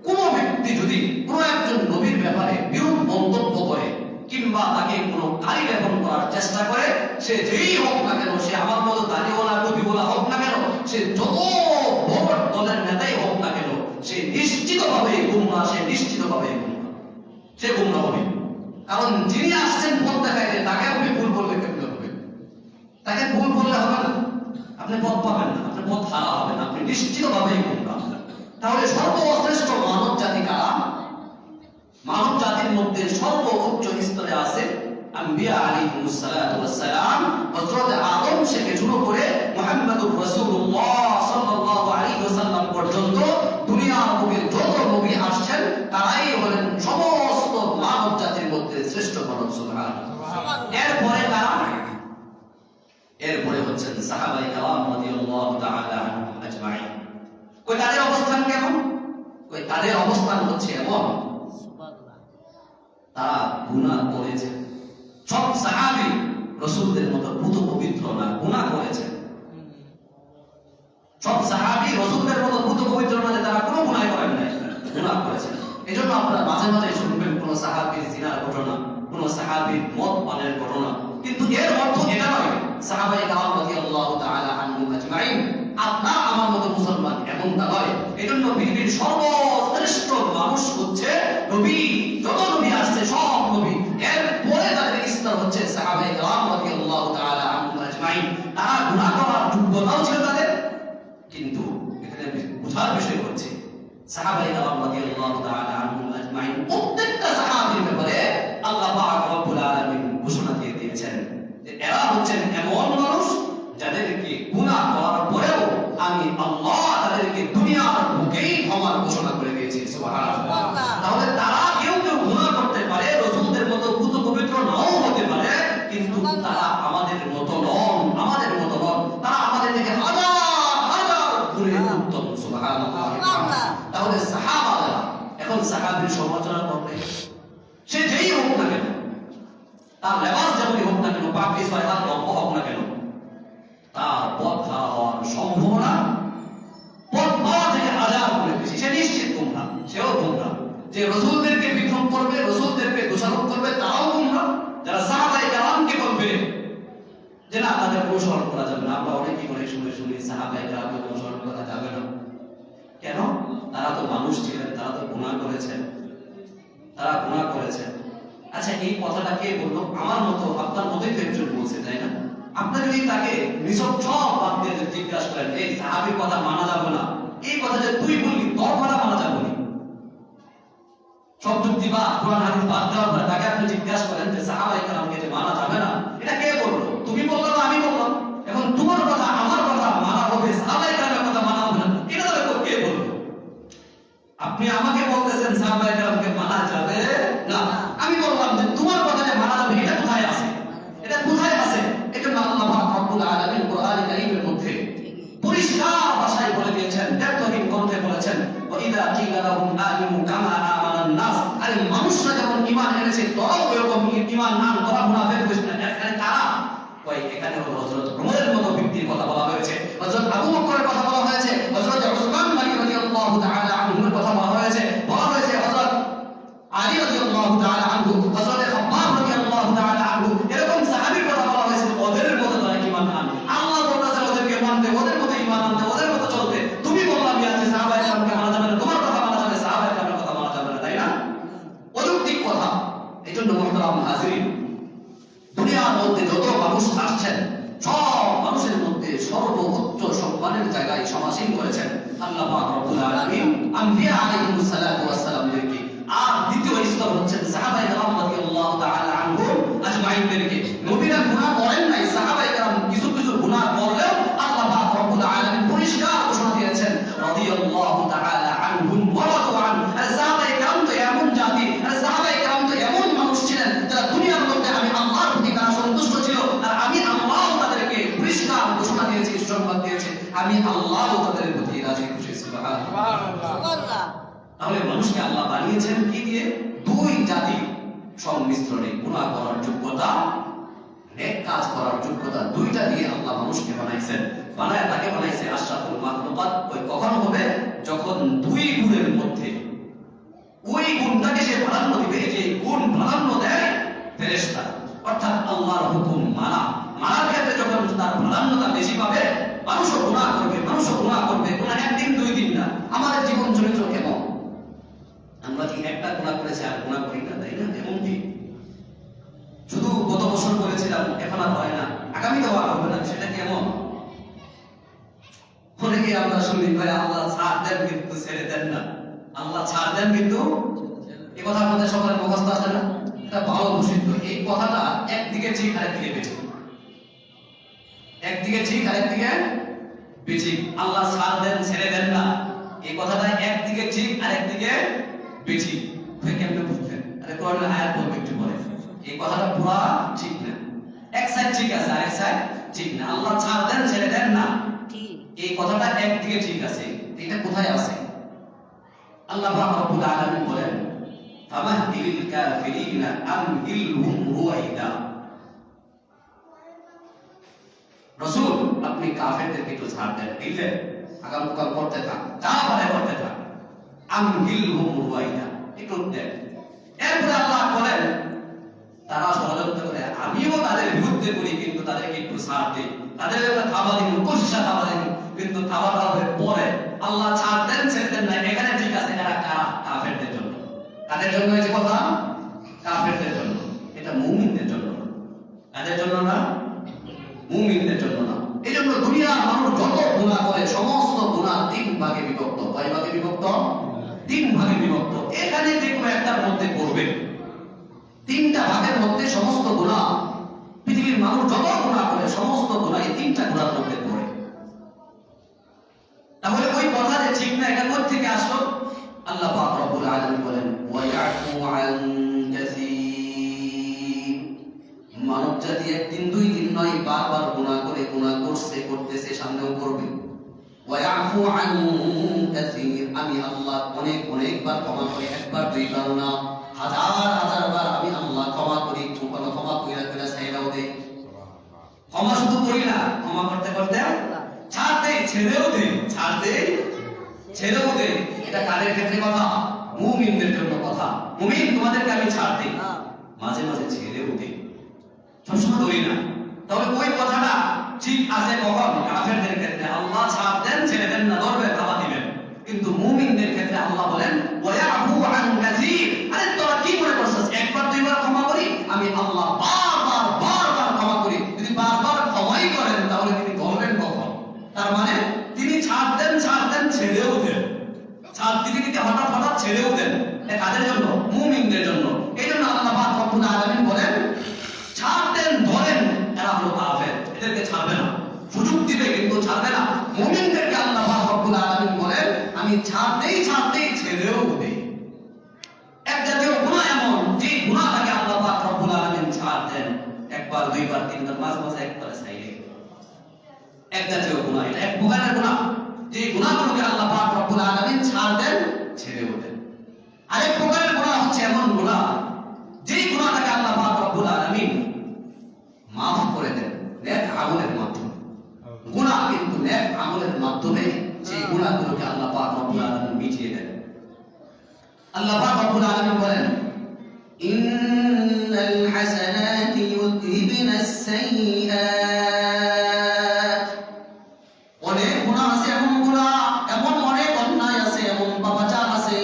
কোন ব্যক্তি যদি কোন একজন নবীর ব্যাপারে বিরূপ মন্তব্য করে কিংবা তাকে কোনো গালি লেপন করার চেষ্টা করে, সে যেই হোক না কেন, সে আমার মতো দাড়িওয়ালা টুপিওয়ালা হোক না কেন, সে যত বড় দলের নেতাই হোক না কেন, সে নিশ্চিতভাবে গুমরাহ, সে নিশ্চিতভাবে গুমরাহ, সে গুমরাহ হবে। কারণ যিনি আসছেন পথ দেখাইতে, তাকে আপনি ভুল বললে কেমন হবে? তাকে ভুল বললে হবে না, আপনি পথ পাবেন না, আপনি পথ হারা হবেন, আপনি নিশ্চিতভাবে গুমরাহ। তাহলে সর্বশ্রেষ্ঠ মানব জাতি কারা? মানব জাতির মধ্যে সর্বোচ্চ স্তরে আছে আম্বিয়া আলাইহিস সালাতু ওয়াস সালাম। হযরত আদম থেকে শুরু করে মুহাম্মদুর রাসূলুল্লাহ সাল্লাল্লাহু আলাইহি ওয়াসাল্লাম পর্যন্ত দুনিয়ার বুকে যত নবী আসছেন, তারাই সুবহানাল্লাহ। এরপরে কারা? এরপরে হচ্ছেন সাহাবায়ে কেরাম রাদিয়াল্লাহু তাআলা আনহুম আজমাইন। কই তাদের অবস্থান কেমন? কই তাদের অবস্থান হচ্ছে এমন তারা গুনাহ করেছে। সব সাহাবী রাসূলদের মতো পুত পবিত্র না, গুনাহ করেছে। সব সাহাবী রাসূলদের মতো পুত পবিত্র না যে তারা কোনো গুনাহ করেন নাই, গুনাহ করেছে। এজন্য আপনারা মাঝে মাঝে শুনবেন কোন সাহাবীর জিনার ঘটনা, কোন সাহাবীর মদ পানের ঘটনা, কিন্তু এর অর্থ এটা নয় সাহাবায়ে কেরাম রাদিয়াল্লাহু তাআলা আনহুম আজমাইন আপনার আমার মতো মুসলমান এমনটা নয়। এজন্য পৃথিবীর সর্বশ্রেষ্ঠ মানুষ হচ্ছে নবী। যত নবী আসছে সব নবী, এর পরে তাদের স্তর হচ্ছে সাহাবায়ে কেরাম রাদিয়াল্লাহু তাআলা আনহুম আজমাইন। তারা গুনাহ করার যোগ্যতাও ছিল তাদের, কিন্তু এখানে বোঝার বিষয় হচ্ছে সাহাবায়ে কেরাম রাদিয়াল্লাহু তাআলা আনহুম আজমাইন প্রত্যেকটা সাহাবীর ব্যাপারে আল্লাহ পাক রব্বুল আলামিন ঘোষণা দিয়ে দিয়েছেন যে এরা হচ্ছেন এমন মানুষ যাদেরকে গুনাহ করার পরেও আমি আল্লাহ তাদেরকে দুনিয়ার বুকেই ক্ষমার ঘোষণা করে দিয়েছি। সুবহানাল্লাহ। তাহলে তারা কেউ কেউ গুনাহ করতে পারে, রাসূলদের মতো পুত পবিত্র নাও হতে পারে, কিন্তু তারা আমাদের মতো নন, আমাদের মতো নন। তারা আমাদের থেকে হাজার হাজার গুণে উত্তম। সুবহানাল্লাহ। তাহলে সাহাবারা এখন সাহাবীর সমালোচনা করবে, সে যেই হোক না কেন, তার লেবাস যেমনই হোক না কেন, পাপড়ি ছয় হাত লম্বা হোক না কেন, তার পথ খারাপ হওয়ার সম্ভাবনা পথ পাওয়া থেকে হাজার গুণে বেশি। সে নিশ্চিত গুমরা, সেও গুমরা। যে রাসূলদেরকে বিভ্রম করবে, রাসূলদেরকে দোষারোপ করবে, তারাও গুমরা। যারা সাহাবায়ে কেরামকে বলবে যে না তাদের অনুসরণ করা যাবে না, আমরা অনেকেই অনেক সময় শুনি সাহাবায়ে কেরামকে অনুসরণ করা যাবে না। কেন? তারা তো মানুষ ছিলেন, তারা তো গুনাহ করেছেন, তারা গুনাহ করেছেন। আচ্ছা, এই কথাটা কে বললো? আমার মতো আপনার মতোই তো একজন বলছে, তাই না? আপনি যদি তাকে নিছক সব বাদ দিয়ে জিজ্ঞাসা করেন এই সাহাবীর কথা মানা যাবে না, এই কথা যে তুই বললি তোর কথা মানা যাবে না, সব যুক্তি বা কোরআন হাদিস বাদ দেওয়ার পরে তাকে আপনি জিজ্ঞাসা করেন যে সাহাবায়ে কেরামকে যে মানা যাবে না, এটা কে বললো? তুমি বললো না আমি বললাম। এখন তোমার কথা আমার কথা মানা হবে, সাহাবায়ে কেরামের কথা মানা হবে না, এটা তাহলে কে বললো? আপনি আমাকে বলতেছেন সাহাবায়ে কেরামকে মানা যাবে না, আমি বললাম যে তোমার কথা যে মানা যাবে এটা কোথায় আছে? এটা কোথায় আছে? এটা আল্লাহ পাক রব্বুল আলামিন কোরআনে কারীমের মধ্যে পরিষ্কার ভাষায় বলে দিয়েছেন, দ্ব্যর্থহীন কণ্ঠে বলেছেন ওয়া ইযা কিলা লাহুম আমিনু কামা আমানান নাস। আরে মানুষরা যখন ঈমান এনেছে তোরাও এরকম ঈমান আন, তোরা মুনাফিক হইস না। এখানে কারা? কই এখানে হলো হযরত ওমরের মতো ব্যক্তির কথা বলা হয়েছে, হযরত আবু বকরের কথা বলা হয়েছে, হযরত উসমান রাদিয়াল্লাহু তাআলা আনহুর কথা বলা হয়েছে, হযরত আলী রাদিয়াল্লাহু তাআলা আনহু, হযরত খাব্বাব রাদিয়াল্লাহু তাআলা আনহু, এরকম সাহাবীর কথা বলা হয়েছে। ওদের মতো তারা ঈমান আন, আল্লাহ বলতেছে ওদেরকে মানতে, ওদের মতো ঈমান আনতে, ওদের মতো চলতে। তুমি বললাম যে সাহাবায়ে কেরামকে মানা যাবে না, তোমার কথা মানা যাবে, সাহাবায়ে কেরামের কথা মানা যাবে না, তাই না? অযৌক্তিক কথা। এইজন্য মুহতারাম হাজিরিন, দুনিয়ার মধ্যে যত মানুষ আসছেন সব মানুষের মধ্যে সর্বোচ্চ সম্মানের জায়গায় সমাসীন করেছেন আল্লাহ পাক রব্বুল আলামিন আম্বিয়া আলাইহিস সালাতু ওয়াস সালামদেরকে। আর দ্বিতীয় স্তর হচ্ছেন সাহাবায়ে কেরাম রাদিয়াল্লাহু তাআলা আনহুম আজমাইনদেরকে। নবীরা গুনাহ করেন নাই, সাহাবায়ে কেরাম কিছু কিছু গুনাহ করলেও আল্লাহ পাক রব্বুল আলামিন পরিষ্কার ঘোষণা দিয়েছেন রাদিয়াল্লাহু তাআলা আনহুম ওয়া রাদু আন। আর সাহাবায়ে কেরাম তো এমন জাতি, আর সাহাবায়ে কেরাম তো এমন মানুষ ছিলেন যারা দুনিয়ার মধ্যে আমি আল্লাহর প্রতি তারা সন্তুষ্ট ছিল, আর আমি আল্লাহ তাদেরকে পরিষ্কার ঘোষণা দিয়েছি, সংবাদ দিয়েছি আমি আল্লাহ তাদের প্রতি রাজি খুশি। সুবহানাল্লাহ। তাহলে মানুষকে আল্লাহ বানিয়েছেন কি দিয়ে? দুই জাতি সংমিশ্রণে, গুনাহ করার যোগ্যতা, নেক কাজ করার যোগ্যতা, দুইটা দিয়ে আল্লাহ মানুষকে বানাইছেন। বানায় তাকে বানাইছে আশরাফুল মাখলুকাত। ওই কখন হবে? যখন দুই গুণের মধ্যে ওই গুণটাকে সে প্রাধান্য দিবে, যে গুণ প্রাধান্য দেয় ফেরেশতা, অর্থাৎ আল্লাহর হুকুম মানা। মানার ক্ষেত্রে যখন তার প্রাধান্যতা বেশি পাবে, মানুষও গুনাহ করবে, মানুষও গুনাহ করবে। গুনাহ একদিন দুই দিন না। আমাদের জীবন চরিত্র কেমন? আমরা কি একটা গুনাহ করেছি আর গুনাহ করি না, তাই না? এমন কি শুধু গত বছর করেছিলাম এখন আর হয় না, আগামীতেও আর হবে না, সেটা কেমন? অনেকে আমরা শুনি ভাই আল্লাহ ছাড় দেন কিন্তু ছেড়ে দেন না, আল্লাহ ছাড় দেন কিন্তু। এই কথা আমাদের সকলের মুখস্থ আছে না? এটা ভালো ঘোষিত। এই কথাটা একদিকে ঠিক আরেকদিকে বেঠিক, একদিকে ঠিক আরেকদিকে বেঠিক। আল্লাহ ছাড় দেন ছেড়ে দেন না, এই কথাটা একদিকে ঠিক আরেকদিকে বেঠিক। কেমনে বুঝবেন? আরে কোরআনের আয়াত বলবে একটু পরে। এই কথাটা পুরা ঠিক না। এক সাইড ঠিক আছে, আরেক সাইড ঠিক না। আল্লাহ ছাড় দেন ছেড়ে দেন না, এই কথাটা একদিকে ঠিক আছে, এটা কোথায় আছে? আল্লাহ পাক রব্বুল আলামিন বলেন ফামাহদিল কাফিরিনা আমহিলহুম রুয়াইদা। রাসূল আপনি কাফেরদেরকে একটু ছাড় দেন, দিলে আগামকাল করতে থাক, যা পারে করতে থাক। আমহিলহুম রুয়াইদা, একটু দেন। এরপরে আল্লাহ বলেন তারা ষড়যন্ত্র করে, আমিও তাদের বিরুদ্ধে করি, কিন্তু তাদেরকে একটু ছাড় দিই, তাদের একটা থাবা দিন, কোশিশা থাবা দিন, কিন্তু থাবাটা হবে পরে। আল্লাহ ছাড় দেন ছেড়ে দেন না, এখানে ঠিক আছে। এরা কাফেরদের জন্য। কাদের জন্য এই কথা? কাফেরদের জন্য। এটা মুমিনদের জন্য না। কাদের জন্য না? মুমিনদের জন্য না। এই জন্য দুনিয়ার মানুষ যত গুনাহ করে সমস্ত গুনাহ তিন ভাগে বিভক্ত। কয় ভাগে বিভক্ত? তিন ভাগে বিভক্ত। এখানে যে কোনো একটার মধ্যে পড়বে। তিনটা ভাগের মধ্যে সমস্ত গুনাহ, পৃথিবীর মানুষ যত গুনাহ করে সমস্ত গুনাহ এই তিনটা গুনার মধ্যে পড়ে। তাহলে ওই কথা যে ঠিক না, এটা কোথা থেকে আসলো? আল্লাহ পাক রব্বুল আলামিন বলেন ওয়া ইয়াফু আন কাসীর। মানব জাতি একদিন দুই দিন নয়, বারবার গুনাহ করে, গুনাহ করছে, করতেছে, সামনেও করবে। ওয়া ইয়াফু আন কাসীর, আমি আল্লাহ অনেক অনেকবার ক্ষমা করি, একবার দুইবার না, হাজার হাজার বার আমি আল্লাহ ক্ষমা করি। কোনো ক্ষমা কইরা কইরা ছাইড়াও দেই। ক্ষমা শুধু করি না, ক্ষমা করতে করতে ছাড় দেই, ছেড়েও দেই, ছাড় দেই, ছেড়েও দেই। এটা কাদের ক্ষেত্রে কথা? মুমিনদের জন্য কথা। মুমিন তোমাদেরকে আমি ছাড় দেই, মাঝে মাঝে ছেড়েও দেই, সবসময় করি না। তবে ওই কথাটা ঠিক আছে কখন? কাফেরদের ক্ষেত্রে আল্লাহ ছাড় দেন ছেড়ে দেন না, ধরবে খাওয়া দিবেন। কিন্তু মুমিনদের ক্ষেত্রে আল্লাহ বলেন ওয়ায়াফু আন কাসীর। আরে তোরা কি মনে করছিস একবার দুইবার ক্ষমা করি? আমি আল্লাহ বারবার বারবার ক্ষমা করি। যদি বারবার ক্ষমাই করেন তাহলে তিনি ধরবেন কখন? তার মানে তিনি ছাড় দেন ছেড়েও দেন, ছাড় দিতে দিতে হঠাৎ হঠাৎ ছেড়েও দেন। এটা কাদের জন্য? মুমিনদের জন্য। এই জন্য আল্লাহ পাক রব্বুল আলামিন বলেন ছাড় দেন, ধরেন, এরা হলো কাফের, এদেরকে ছাড়বে না, সুযোগ দিবে কিন্তু ছাড়বে না। মুমিনদেরকে আল্লাহ পাক রব্বুল আলামিন বলেন আমি ছাড় দেই ছেড়েও দেই। এক জাতীয় গুনাহ এমন, যে গুনাহটাকে আল্লাহ পাক রব্বুল আলামিন ছাড় দেন একবার দুইবার তিনবার, মাঝে মাঝে একবার ছাইড়ে। এক জাতীয় গুনাহ, এটা এক প্রকারের গুনাহ, যে গুনাহগুলোকে আল্লাহ পাক রব্বুল আলামিন ছাড় দেন ছেড়েও দেন। আরেক প্রকারের গুনাহ হচ্ছে এমন গুনাহ, যেই গুনাহটাকে আল্লাহ পাক রব্বুল আলামিন মাফ করে দেন নেক আমলের মাধ্যমে। গুনাহ কিন্তু নেক আমলের মাধ্যমে সেই গুনাহগুলোকে আল্লাহ পাক রব্বুল আলামিন মিটিয়ে দেন। আল্লাহ পাক রব্বুল আলামিন বলেন ইন্নাল হাসানাতি ইউযহিবনাস সাইয়্যাত। অনেক গুনাহ আছে, এমন গুনাহ, এমন অনেক অন্যায় আছে, এমন পাপাচার আছে,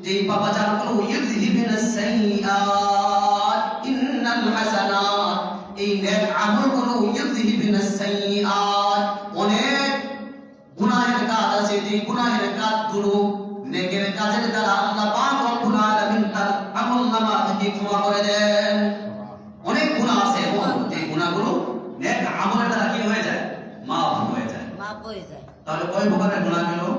যেই পাপাচারগুলো ইউযহিবনাস সাইয়্যাত। ইন্নাল হাসানাত, এই নেক আমলগুলো ইউযহিবনাস সাইয়্যাত। অনেক গুনাহের কাজ আছে, যে গুনাহের কাজগুলো নেকের কাজের দ্বারা আল্লাহ পাক রব্বুল আলামিন তার আমলনামা থেকে ক্ষমা করে দেন। অনেক গুনাহ আছে এমন, যে গুনাহগুলো নেক আমলের দ্বারা কি হয়ে যায়? মাফ হয়ে যায়। তাহলে কয় প্রকারের গুনাহ হলো?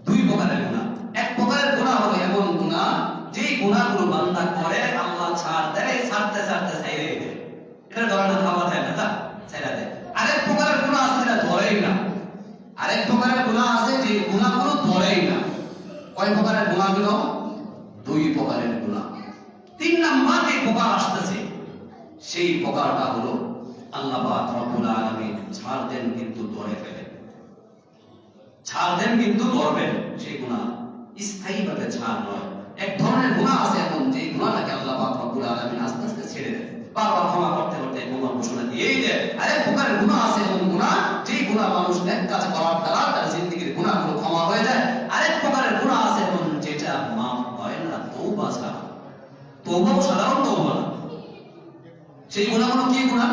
দুই প্রকারের গুনাহ। এক প্রকারের গুনাহ হলো এমন গুনাহ, যেই গুনাহগুলো বান্দা করে আল্লাহ ছাড় দেয়, ছাড়তে ছাড়তে ছাইড়ে দেয়। এটা ধরে না, খাওয়া যায় না, তা ছাইড়া দেয়। আরেক প্রকারের গুনাহ আছে যেটা ধরেই না। আরেক প্রকারের গুনাহ আছে যে গুনাহগুলো ধরেই না। কয় প্রকারের গুনাহগুলো? দুই প্রকারের গুনাহ। তিন নাম্বার যে প্রকার আসতেছে, সেই প্রকারটা হলো আল্লাহ পাক রব্বুল আলামিন ছাড় দেন কিন্তু ধরে ফেলেন। ছাড় দেন কিন্তু ধরবেন, সেই গুনাহ স্থায়ীভাবে ছাড় নয়। এক ধরনের গুনাহ আছে এমন, যে গুনাহটাকে আল্লাহ পাক রব্বুল আলামিন আস্তে আস্তে ছেড়ে দেন, বারবার ক্ষমা করতে করতে ক্ষমা ঘোষণা দিয়েই দেন। আরেক প্রকারের গুনাহ আছে এমন গুনাহ, যেই গুনাহ মানুষ নেক কাজ করার দ্বারা তার জিন্দেগীর গুনাহগুলো ক্ষমা হয়ে যায়। আরেক প্রকারের গুনাহ আছে এমন, যেটা মাফ হয় না তওবা ছাড়া। তওবাও সাধারণ তওবা না। সেই গুনাহগুলো কি গুনাহ?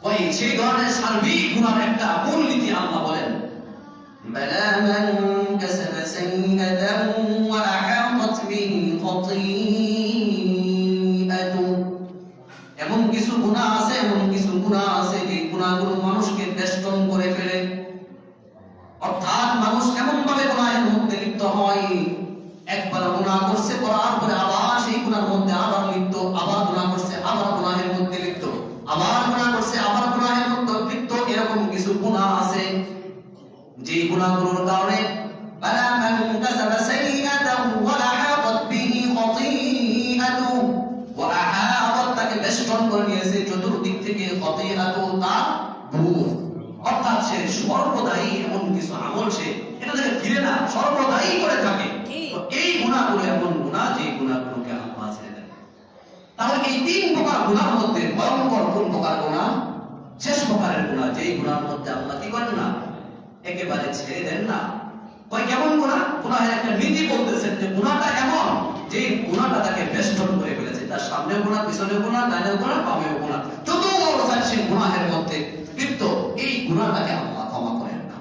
ওই সেই ধরনের সার্বিক গুনাহর একটা মূলনীতি আল্লাহ বলেন বালা মান কাসাবা সাইয়্যাতান ওয়া আহাতাত বিহি খাতিআতু। এমন কিছু গুনাহ আছে, এমন কিছু গুনাহ আছে, যে গুনাহগুলো মানুষকে বেষ্টন করে ফেলে। অর্থাৎ মানুষ এমন ভাবে গুনাহের মধ্যে লিপ্ত হয়, একবার গুনাহ করছে, করার পরে আবার সেই গুনার মধ্যে আবার লিপ্ত, আবার গুনাহ করছে, আবার গুনাহের মধ্যে লিপ্ত, আবার গুনাহ করছে, আবার গুনাহের মধ্যে লিপ্ত। এরকম কিছু গুনাহ আছে যে গুনাহগুলোর কারণে বালা মান কাসাবা সাইয়্যাতাহু ওয়া আহাতাত বিহি খাতিআতুহু ওয়া আহাতাত, তাকে বেষ্টন করে নিয়েছে চতুর্দিক থেকে খাতিআতুহু, তার ভুল। অর্থাৎ সে সর্বদাই এমন কিছু আমল সে এটা থেকে ফিরে না, সর্বদাই করে থাকে। তো এই গুনাহগুলো এমন গুনাহ যে গুনাহগুলোকে আল্লাহ ছেড়ে দেন। তাহলে এই তিন প্রকার গুনাহের মধ্যে ভয়ঙ্কর কোন প্রকার গুনাহ? শেষ প্রকারের গুনাহ, যেই গুনাহের মধ্যে আল্লাহ কি করেন না, একেবারে ছেড়ে দেন না। কয় কেমন গুনাহ? গুনাহের একটা নীতি বলতেছেন যে গুনাহটা এমন যে গুনাহটা তাকে বেষ্টন করে ফেলেছে, তার সামনে গুনাহ, পিছনে গুনাহ, ডানে গুনাহ, বামে গুনাহ, চতুর্দিকে সে গুনাহের মধ্যে লিপ্ত। এই গুনাহটাকে আল্লাহ ক্ষমা করেন না।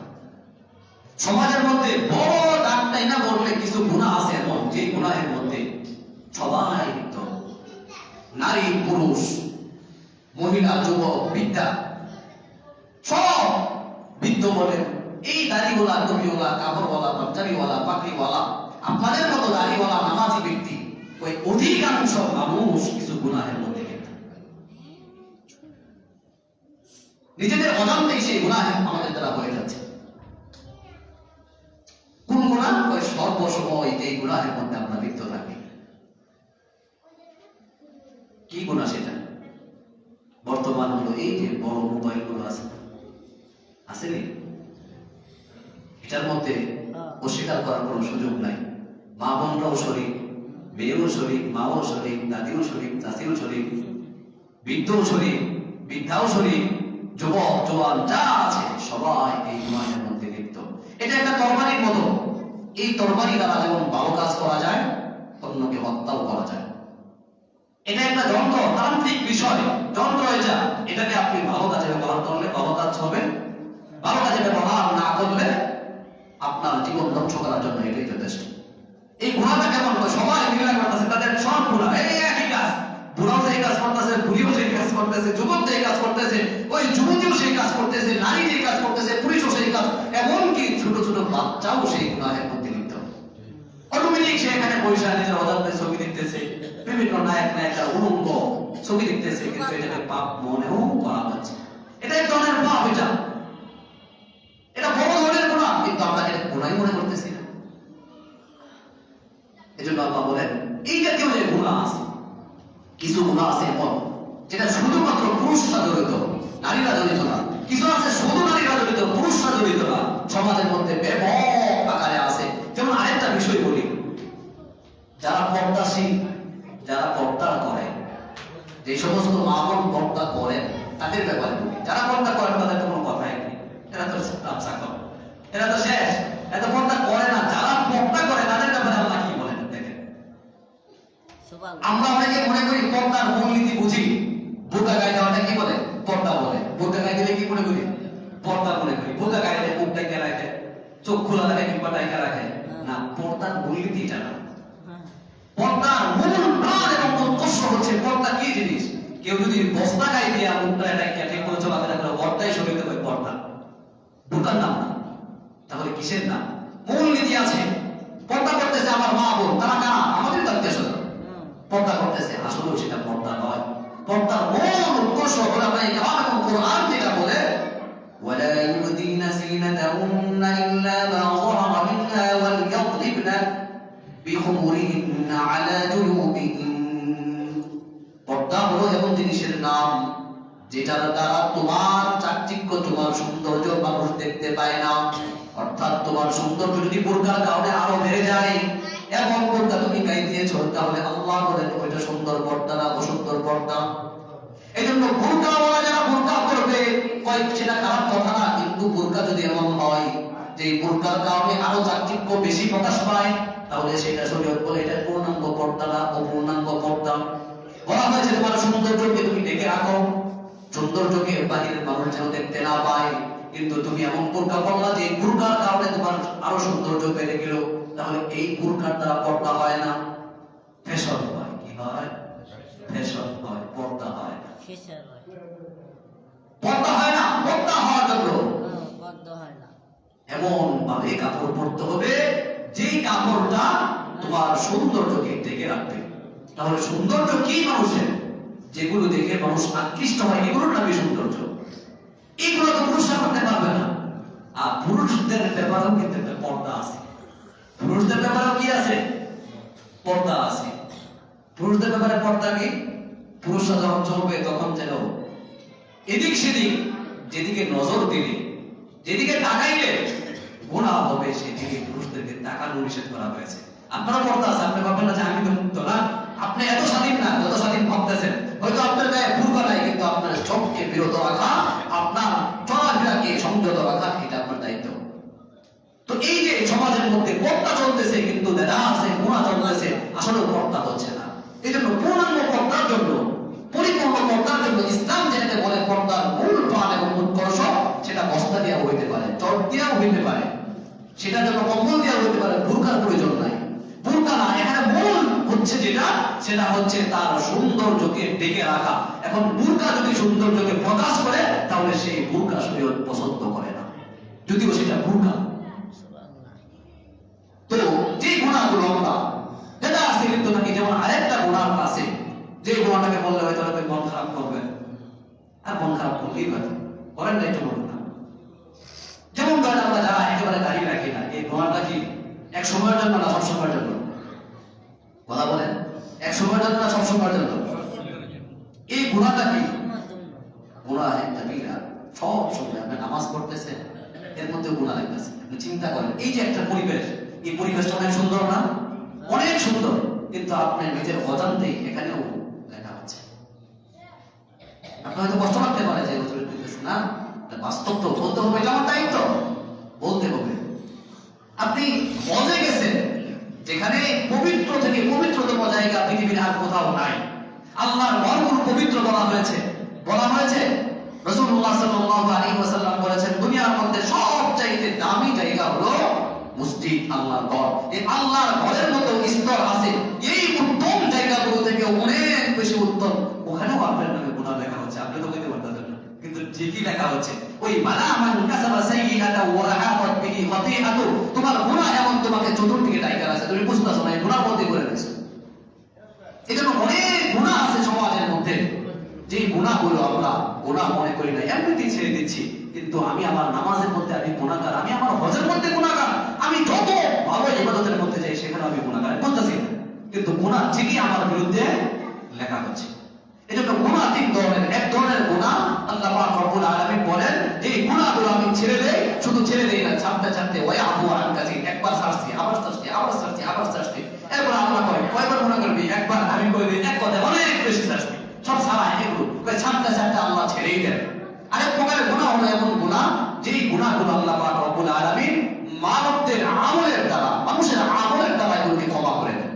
সমাজের মধ্যে বড় ডাকটাই না বললে কিছু গুনাহ আছে এমন যে গুনাহের মধ্যে সবাই লিপ্ত, নারী, পুরুষ, মহিলা, যুবক, বৃদ্ধা, সব বৃদ্ধ বলে এই দাড়িওয়ালা, টুপিওয়ালা, কাপড়ওয়ালা, পাঞ্জাবিওয়ালা, পাগড়িওয়ালা, আপনাদের মতো দাড়িওয়ালা নামাজি ব্যক্তি, ওই অধিকাংশ মানুষ কিছু গুনাহের মধ্যে লিপ্ত। নিজেদের অজান্তেই সেই গুনাহ আমাদের দ্বারা হয়ে যাচ্ছে। কোন গুনাহ? ওই সর্বসময় এই গুনাহের মধ্যে আমরা লিপ্ত থাকি। কি গুনাহ সেটা? বর্তমান হলো এই যে বড় মোবাইল গুলো আছে, আসেনি? এটার মধ্যে অস্বীকার করার কোনো সুযোগ নাই। মা বোনরাও শরীক, মেয়েও শরীক, মাও শরীক, দাদিও শরীক, চাচিও শরীক, বৃদ্ধও শরীক, বৃদ্ধাও শরীক, যুবক, জওয়ান যা আছে সবাই এই গুনাহের মধ্যে লিপ্ত। এটা একটা তরবারির মতো। এই তরবারি দ্বারা যেমন ভালো কাজ করা যায়, অন্যকে হত্যাও করা যায়। এটা একটা যন্ত্র, তান্ত্রিক বিষয়, যন্ত্র এটা। এটাকে আপনি ভালো কাজে ব্যবহার করলে ভালো কাজ হবে, ভালো কাজে ব্যবহার না করলে আপনার জীবন ধ্বংস করার জন্য এটাই যথেষ্ট। এই গুনাহটা কেমন? সবাই মিলে করতেছে, তাদের সব গুনাহ এই একই কাজ। বুড়াও সেই কাজ করতেছে, বুড়িও সেই কাজ করতেছে, যুবক সেই কাজ করতেছে, ওই যুবতীও সেই কাজ করতেছে, নারী সেই কাজ করতেছে, পুরুষও সেই কাজ, এমনকি ছোট ছোট বাচ্চাও সেই গুনাহের মধ্যে লিপ্ত। অটোমেটিক সে এখানে পয়সা নিজের অজান্তে ছবি দেখতেছে, বিভিন্ন নায়ক নায়িকা উলঙ্গ ছবি দেখতেছে, কিন্তু এটাকে পাপ মনেও করা হচ্ছে। এটা এক ধরনের পাপ, এটা বড় ধরনের গুনাহ, কিন্তু আমরা এটা গুনাহই মনে করতেছি না। এজন্য আল্লাহ বলেন এই জাতীয় যে গুনাহ আছে, কিছু গুনাহ আছে এমন যেটা শুধুমাত্র পুরুষরা জড়িত, নারীরা জড়িত না। কিছু আছে শুধু নারীরা জড়িত, পুরুষরা জড়িত না, সমাজের মধ্যে ব্যাপক আকারে আছে। যেমন আরেকটা বিষয় বলি, যারা পর্দাশীল, যারা পর্দা করে, যে সমস্ত মা বোন পর্দা করেন তাদের ব্যাপারে বলি। যারা পর্দা করেন তাদের কোনো কথাই নেই, এরা তো ব্যবসা করে, এরা তো শেষ, এত পর্দা করে না। যারা পর্দা করে তাদের ব্যাপারে আল্লাহ কি বলেন দেখেন। আমরা অনেকে মনে করি পর্দার মূলনীতি বুঝি, বোরকা গায়ে দেওয়াটা কি বলে? পর্দা বলে। বোরকা গায়ে দিলে কি মনে করি? পর্দা মনে করি। বোরকা গায়ে দিলে মুখ ঢেকে রাখে, চোখ খোলা রাখে কিংবা ঢেকে রাখে না। পর্দার মূলনীতি এটা না। পর্দার মূল প্রাণ এবং উদ্দেশ্য হচ্ছে পর্দা কি জিনিস। কেউ যদি বস্তা গায়ে দিয়ে মুখটা ঢেকে ঠিক করে চলাফেরা করে, পর্দাই শরীরে হয় পর্দা, বোরকার নাম না। তাহলে কিসের নাম? মূলনীতি আছে। পর্দা করতেছে আমার মা বোন, তারা কারা? আমাদের আত্মীয়স্বজন। পর্দা করতেছে, আসলেও সেটা পর্দা নয়। পর্দার মূল উদ্দেশ্য হলো আমরা এই কালাম এবং কোরআন যেটা বলে ওয়ালা ইউদিনা সিনাতাহুন্না ইল্লা মা যাহারা মিনহা ওয়াল ইয়াদরিবনা বিখুমুরিহিন্না আলা জুনুবিহিন। পর্দা হলো এমন জিনিসের নাম যেটার দ্বারা তোমার চাকচিক্য, তোমার সৌন্দর্য মানুষ দেখতে পায় না। অর্থাৎ তোমার সৌন্দর্য যদি বোরকার কারণে আরো বেড়ে যায়, এমন বোরকা তুমি গায়ে দিয়েছো, তাহলে আল্লাহ বলেন ওইটা সুন্দর পর্দা না, অসুন্দর পর্দা। এই জন্য বোরকাওয়ালা যারা বোরকা করবে, কয়েক সেটা খারাপ কথা না, কিন্তু বোরকা যদি এমন হয় যে বোরকার কারণে আরো চাকচিক্য বেশি প্রকাশ পায়, তাহলে সেটা শরীয়ত বলে এটা পূর্ণাঙ্গ পর্দা না, অপূর্ণাঙ্গ পর্দা। বলা হয়েছে তোমার সৌন্দর্যকে তুমি ঢেকে রাখো, সৌন্দর্যকে বাহিরের মানুষ যেন দেখতে না পায়। কিন্তু তুমি এমন বোরকা পরলা যে বোরকার কারণে তোমার আরো সৌন্দর্য বেড়ে গেল, তাহলে এই বোরকার দ্বারা পর্দা হয় না, ফ্যাশন হয়। কি হয়? ফ্যাশন হয়, পর্দা হয় না। পর্দা হয় না। পর্দা হওয়ার জন্য এমন ভাবে কাপড় পরতে হবে যেই কাপড়টা তোমার সৌন্দর্যকে ঢেকে রাখবে। তাহলে সৌন্দর্য কি মানুষের? যেগুলো দেখে মানুষ আকৃষ্ট হয় এগুলোর নামই সৌন্দর্য। এগুলো তো পুরুষরা করতে পারবে না। আর পুরুষদের ব্যাপারেও কিন্তু একটা পর্দা আছে। পুরুষদের ব্যাপারেও কি আছে? পর্দা আছে। পুরুষদের ব্যাপারে পর্দা কি? পুরুষরা যখন চলবে তখন যেন এদিক সেদিক যেদিকে নজর দিলে, যেদিকে তাকাইলে গুনাহ হবে, সেদিকে পুরুষদেরকে তাকানো নিষেধ করা হয়েছে। আপনারা পর্দা আছে, আপনি ভাববেন না যে আমি তো মুক্ত না। আপনি এত স্বাধীন না যত স্বাধীন ভাবতেছেন। হয়তো আপনার গায়ে বুরকা নাই, কিন্তু আপনার চোখকে বিরত রাখা, আপনার চলাফেরাকে সংযত রাখা, এটা আপনার দায়িত্ব। তো এই যে সমাজের মধ্যে পর্দা চলতেছে কিন্তু দেখা আছে গুনাহ চলতেছে, আসলে পর্দা হচ্ছে না। এই জন্য পূর্ণাঙ্গ পর্দার জন্য, পরিপূর্ণ পর্দার জন্য ইসলাম যেটাকে বলে পর্দার মূল প্রাণ এবং উৎকর্ষ, সেটা বস্তা দিয়া হইতে পারে, চট দিয়াও হইতে পারে, সেটা জন্য কম্বল দিয়া হইতে পারে, বুরকার প্রয়োজন নাই। বুরকা না, এখানে মূল হচ্ছে যেটা, সেটা হচ্ছে তার সৌন্দর্যকে ঢেকে রাখা। এখন বুরকা যদি সৌন্দর্যকে প্রকাশ করে, তাহলে সেই বুরকা শরীয়ত পছন্দ করে না, যদিও সেটা বুরকা। তো যে গুণাগুলো আমরা যেটা আছে কিন্তু নাকি, যেমন আরেকটা গুণার আছে, যে গুণাটাকে বললে হয়তো আপনি মন খারাপ করবেন, আর মন খারাপ করলেই হয়তো করেন না, একটু বলুন না। যেমন ধরেন আমরা যারা একেবারে দাঁড়িয়ে রাখি না, এই গুণাটা কি এক সময়ের জন্য না সব সময়ের জন্য? কথা বলেন, এক সময়ের জন্য না সব সময়ের জন্য? এই গুণাটা কি? গুণা একটা বিঘা, সব সময় আপনি নামাজ পড়তেছেন, এর মধ্যে গুণা লাগতেছে। আপনি চিন্তা করেন, এই যে একটা পরিবেশ, এই পরিবেশটা অনেক সুন্দর না? অনেক সুন্দর, কিন্তু আপনার নিজের অজান্তেই এখানেও লেখা হচ্ছে। আপনার হয়তো কষ্ট লাগতে পারে যে না, বাস্তব তো বলতে হবে, এটা আমার দায়িত্ব, বলতে হবে। আপনি হজে গেছেন, যেখানে পবিত্র থেকে পবিত্রতম জায়গা পৃথিবীর আর কোথাও নাই। আল্লাহর ঘরগুলো পবিত্র বলা হয়েছে, বলা হয়েছে। রাসূলুল্লাহ সাল্লাল্লাহু আলাইহি ওয়াসাল্লাম বলেছেন, দুনিয়ার মধ্যে সবচাইতে দামি জায়গা হলো মসজিদ, আল্লাহর ঘর। এই আল্লাহর ঘরের মতো স্তর আছে, এই উত্তম জায়গাগুলো থেকে অনেক বেশি উত্তম। ওখানেও আপনার নামে গুনাহ লেখা হচ্ছে, আপনি তো বলতে পারতেন না, কিন্তু ঠিকই লেখা হচ্ছে। ওই মালা মান কাসাবা সাইয়্যাতা ওয়া রাহাত বিহি খাতিআতু, তোমার গুনাহ এমন তোমাকে চতুর্দিকে ডাইকা আছে, তুমি বুঝতাছো না, এই গুনাহর মধ্যে করে নিছো। এজন্য অনেক গুনাহ আছে সমাজের মধ্যে, যে গুনাহগুলো আমরা গুনাহ মনে করি না, এমনিতেই ছেড়ে দিচ্ছি। কিন্তু আমি আমার নামাজের মধ্যে আমি গুনাহগার, আমি আমার হজের মধ্যে গুনাহগার, আমি যত ভালো ইবাদতের মধ্যে যাই সেখানে আমি গুনাহগার, বুঝতেছি না, কিন্তু গুনাহ ঠিকই আমার বিরুদ্ধে লেখা হচ্ছে। এজন্য গুনাহ তিন ধরনের। এক ধরনের গুনাহ আল্লাহ পাক রব্বুল আলামিন বলেন যে এই গুনাহগুলো আমি ছেড়ে দেই, শুধু ছেড়ে দেই না, ছাড়তে ছাড়তে ওয়া আফু আন কাসীর, একবার ছাড়ছি, আবার ছাড়ছি, আবার ছাড়ছি, আবার ছাড়ছি। এরপর আমরা কই কয়বার গুনাহ করবি? একবার। আমি কই দিই এক কথা অনেক বেশি ছাড়ছি, সব ছাড়া এগুলো কই ছাড়তে ছাড়তে আল্লাহ ছেড়েই দেন। আরেক প্রকারের গুনাহ হলো এমন গুনাহ, যেই গুনাহগুলো আল্লাহ পাক রব্বুল আলামিন মানবদের আমলের দ্বারা, মানুষের আমলের দ্বারা এগুলোকে ক্ষমা করে দেন।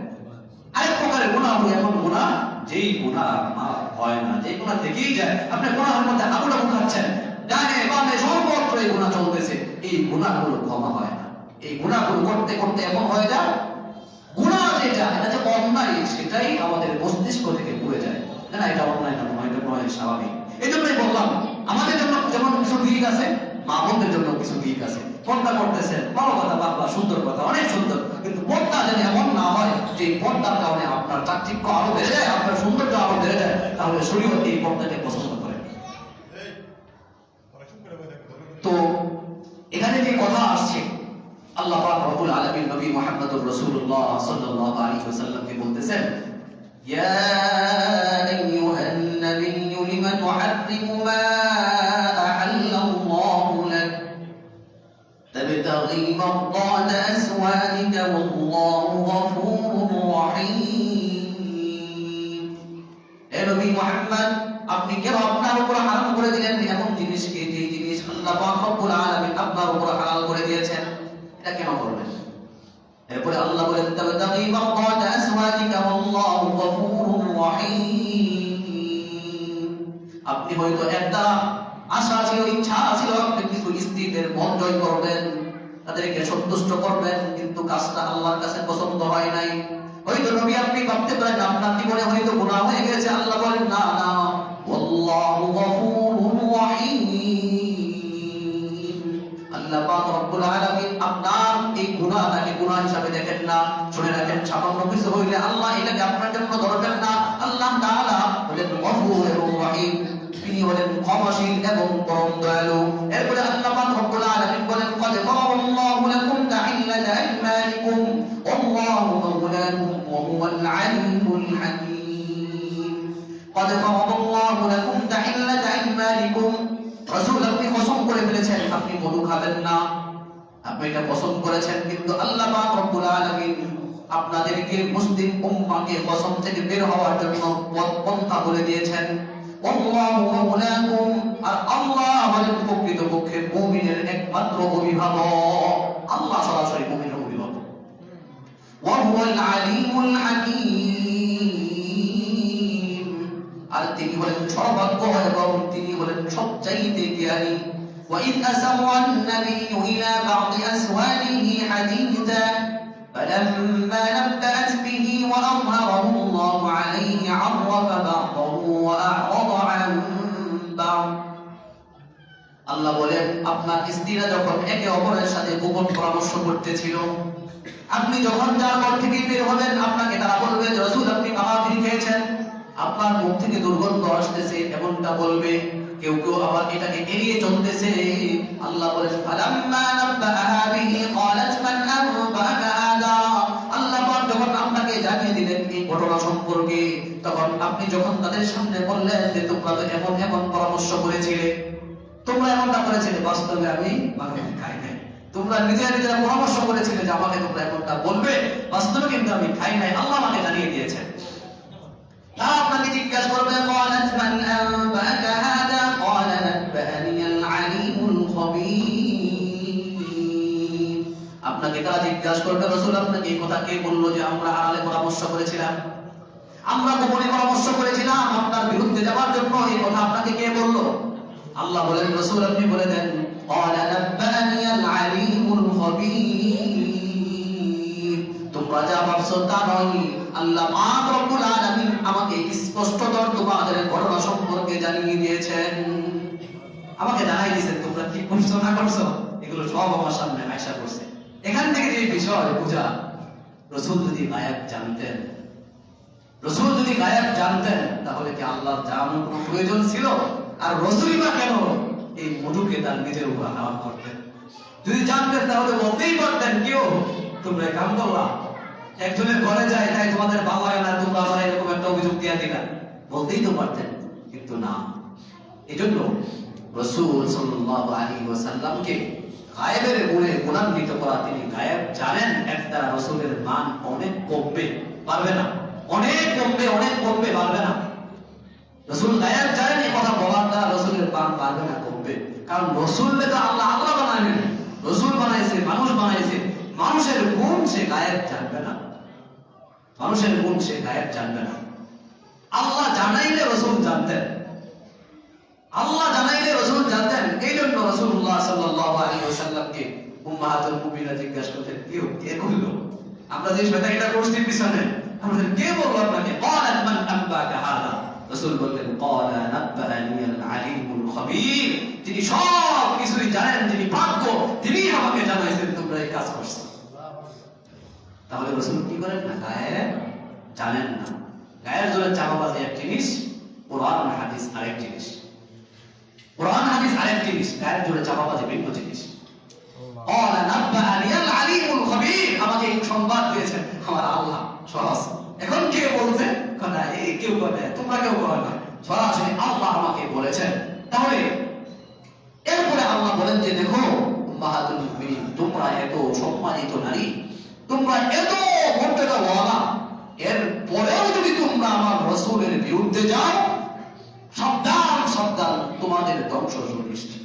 আরেক প্রকারের গুনাহ হলো এমন গুনাহ, যেই গুনাহ মাফ হয় না, যেই গুনাহ থেকেই যায়। আপনি গুনাহের মধ্যে হাবুডাবু খাচ্ছেন, ডানে বামে সর্বত্র এই গুনাহ চলতেছে, এই গুনাহগুলো ক্ষমা হয় না। এই গুনাহগুলো করতে করতে এমন হয়ে যায়, গুনাহ যেটা এটা যে অন্যায়, সেটাই আমাদের মস্তিষ্ক থেকে পুড়ে যায়, না এটা অন্যায় না, এটা নয়, স্বাভাবিক। এই জন্যই বললাম, আমাদের জন্য যেমন কিছু দিক আছে, মা বোনদের জন্য কিছু দিক আছে। পর্দা করতেছেন, ভালো কথা, বাবা সুন্দর কথা, অনেক সুন্দর, কিন্তু পর্দা যেন এমন না হয় যে পর্দার কারণে আপনার চাকচিক্য আরো বেড়ে যায়, আপনার সৌন্দর্য আরো বেড়ে যায়, তাহলে শরীয়ত এই পর্দাকে পছন্দ করে। তো এখানে যে কথা আসছে, আল্লাহ পাক রব্বুল আলামিন নবী মুহাম্মদুর রাসূলুল্লাহ সাল্লাল্লাহু আলাইহি ওয়াসাল্লামকে বলতেছেন, ইয়া আইয়ুহান নাবিয়্যু লিমা তুহাররিমু মা আহাল্লাল্লাহু লাক তাবতাগি মারদাত আসওয়াদিকা ওয়াল্লাহু গফুরুর রহিম। হে নবী মুহাম্মদ, আপনি কেন আপনার উপর হারাম করে দিলেন এমন জিনিসকে, যে জিনিস আল্লাহ পাক রব্বুল আলামিন আপনার উপর হালাল করে দিয়েছেন, এটা কেন করবেন? এরপরে আল্লাহ বলেন, তাবতাগি মারদাত আসওয়াদিকা ওয়াল্লাহু গফুরুর রহিম। আপনি হয়তো একটা আশা ছিল, ইচ্ছা ছিল, আপনি কিছু স্ত্রীদের মন জয় করবেন, তাদেরকে সন্তুষ্ট করবেন, কিন্তু কাজটা আল্লাহর কাছে পছন্দ হয় নাই। হয়তো নবী আপনি ভাবতে পারেন আপনার জীবনে হয়তো গুনাহ হয়ে গেছে, আল্লাহ বলেন না না, ওয়াল্লাহু গফুরুর রহিম। আল্লাহ পাক রব্বুল আলামিন আপনার এই গুনাহটাকে গুনাহ হিসাবে দেখেন না। শুনে রাখেন, সামান্য কিছু হইলে আল্লাহ এটাকে আপনার জন্য ধরবেন না। আল্লাহ তাআলা বলেন গফুরুর রহিম, তিনি হলেন ক্ষমাশীল এবং পরম দয়ালু। এরপরে আল্লাহ পাক রব্বুল আলামিন বলেন قد فرض الله لكم تحلة أيمانكم والله مولاكم وهو العليم الحكيم। قد فرض الله لكم تحلة أيمانكم, রাসূল আপনি কসম করে ফেলেছেন আপনি মধু খাবেন না, আপনি এটা কসম করেছেন, কিন্তু আল্লাহ পাক রব্বুল আলামিন আপনাদেরকে মুসলিম উম্মাহকে কসম থেকে বের হওয়ার জন্য পন্থা বলে দিয়েছেন। আল্লাহু মাওলাকুম, আর আল্লাহ হলেন প্রকৃতপক্ষে মুমিনের একমাত্র অভিভাবক। আল্লাহ সরাসরি মুমিনের অভিভাবক। ওয়া হুয়াল আলিমুল হাকীম, আর তিনি হলেন সর্বজ্ঞ এবং তিনি হলেন সবচাইতে জ্ঞানী। وإذ أسر النبي إلى بعض أزواجه حديثا فلما نبأت به وأظهره الله عليه عرف بعضه وأعرض عن بعض। আল্লাহ বলেন আপনার স্ত্রীরা যখন একে অপরের সাথে গোপন পরামর্শ করতেছিল, আপনি যখন তার ঘর থেকে বের হবেন আপনাকে তারা বলবে রাসূল আপনি পানাহার খেয়েছেন, আপনার মুখ থেকে দুর্গন্ধ আসতেছে এমনটা বলবে। কেউ কেউ আবার এটাকে এড়িয়ে চলতেছে। আল্লাহ বলেন ফালাম্মা নাব্বাহা বিহি ক্বালাত মান আনবাকা হাদা, আল্লাহ পাক যখন আপনাকে জানিয়ে দিলেন এই ঘটনা সম্পর্কে, তখন আপনি যখন তাদের সামনে বললেন যে তোমরা তো এমন এমন পরামর্শ করেছিলে, তোমরা এমনটা করেছিলে, বাস্তবে আমি মাগরিব খাই নাই। তোমরা নিজেরা পরামর্শ করেছিলে যে আমাকে তোমরা এমনটা বলবে, বাস্তবে কিন্তু আমি খাই নাই, আল্লাহ আমাকে জানিয়ে দিয়েছেন। তারা আপনাকে জিজ্ঞাসা করবে ক্বালাত মান আনবাকা হাদা ক্বালা নাব্বানিয়াল আলিমুল খবীর। আপনাকে তারা জিজ্ঞাসা করবে রাসূল আপনাকে এই কথা কে বললো যে আমরা আড়ালে পরামর্শ করেছিলাম, আমরা গোপনে পরামর্শ করেছিলাম আপনার বিরুদ্ধে যাওয়ার জন্য, এই কথা আপনাকে কে বললো? আল্লাহ বলেন রাসূল আপনি বলে দেন ক্বালা নাব্বানিয়াল আলিমুল খবীর। তোমরা যা ভাবছো তা নয়, আল্লাহ পাক রব্বুল আলামিন আমাকে স্পষ্টতর তোমাদের ঘটনা সম্পর্কে জানিয়ে দিয়েছেন, আমাকে জানাই দিয়েছেন তোমরা কি করছো না করছো এগুলো সব আমার সামনে আয়সা করছে। এখান থেকে যে বিষয় বুঝা, রাসূল যদি গায়ব জানতেন, রাসূল যদি গায়ব জানতেন তাহলে কি আল্লাহর জানানোর কোনো প্রয়োজন ছিল? আর রাসূলই বা কেন এই মধুকে তার নিজের উপর হারাম করতেন? যদি জানতেন তাহলে বলতেই পারতেন কেউ তোমরা কাম করলা, একজনের ঘরে যায় তাই তোমাদের ভালো লাগে না, তোমরা আবার এরকম একটা অভিযোগ দিয়া দিলা, বলতেই তো পারতেন, কিন্তু না। এজন্য রাসূল সাল্লাল্লাহু আলাইহি ওয়াসাল্লামকে গায়েবের গুণে গুণান্বিত করা, তিনি গায়েব জানেন, এর দ্বারা রাসূলের মান অনেক কমবে, পারবে না, অনেক কমবে পারবে না। রাসূল গায়েব জানেন, এই কথা বলার দ্বারা রাসূলের মান পারবে না, কমবে। কারণ রাসূলকে তো আল্লাহ বানায়নি, রাসূল বানাইছে, মানুষ বানাইছে, মানুষের গুণ সে গায়েব জানবে না, মানুষের গুণ সে গায়েব জানবে না। আল্লাহ জানাইলে রাসূল জানতেন, আল্লাহ জানাইলে রাসূল জানতেন। এই জন্য রাসূলুল্লাহ সাল্লাল্লাহু আলাইহি ওয়াসাল্লামকে উম্মাহাতুল মুমিনা জিজ্ঞাসা করতেন কে করলো, আমরা যে শয়তানিটা করছি পিছনে, আমরা কে বললো আপনাকে? ক্বালাত মান আনবাকা হাদা, রাসূল বললেন ক্বালা নাব্বানিয়াল আলিমুল খবীর, তিনি সব কিছুই জানেন, তিনি প্রাজ্ঞ, তিনি আমাকে জানাইছেন তোমরা এই কাজ করছো। তাহলে রাসূল কি করেন না? গায়েব জানেন না। গায়ের জন্য চাপাবাজি এক জিনিস, কোরআন হাদিস আরেক জিনিস, কোরআন হাদিস আরেক জিনিস, গায়ের জন্য চাপাবাজি ভিন্ন জিনিস। ক্বালা নাব্বানিয়াল আলিমুল খবীর, আমাকে এই সংবাদ দিয়েছেন আমার আল্লাহ। সহজ। এখন কে বলছে? কথা এই কেউ করে, তোমরা কেউ করো না, সরাসরি আল্লাহ আমাকে বলেছেন। তাহলে এরপরে আল্লাহ বলেন যে দেখো উম্মাহাতুল মুমিনিন, তোমরা এত সম্মানিত নারী, তোমরা এত মর্যাদাওয়ালা, এর পরেও যদি তোমরা আমার রাসূলের বিরুদ্ধে যাও, সাবধান সাবধান, তোমাদের ধ্বংস সুনিশ্চিত।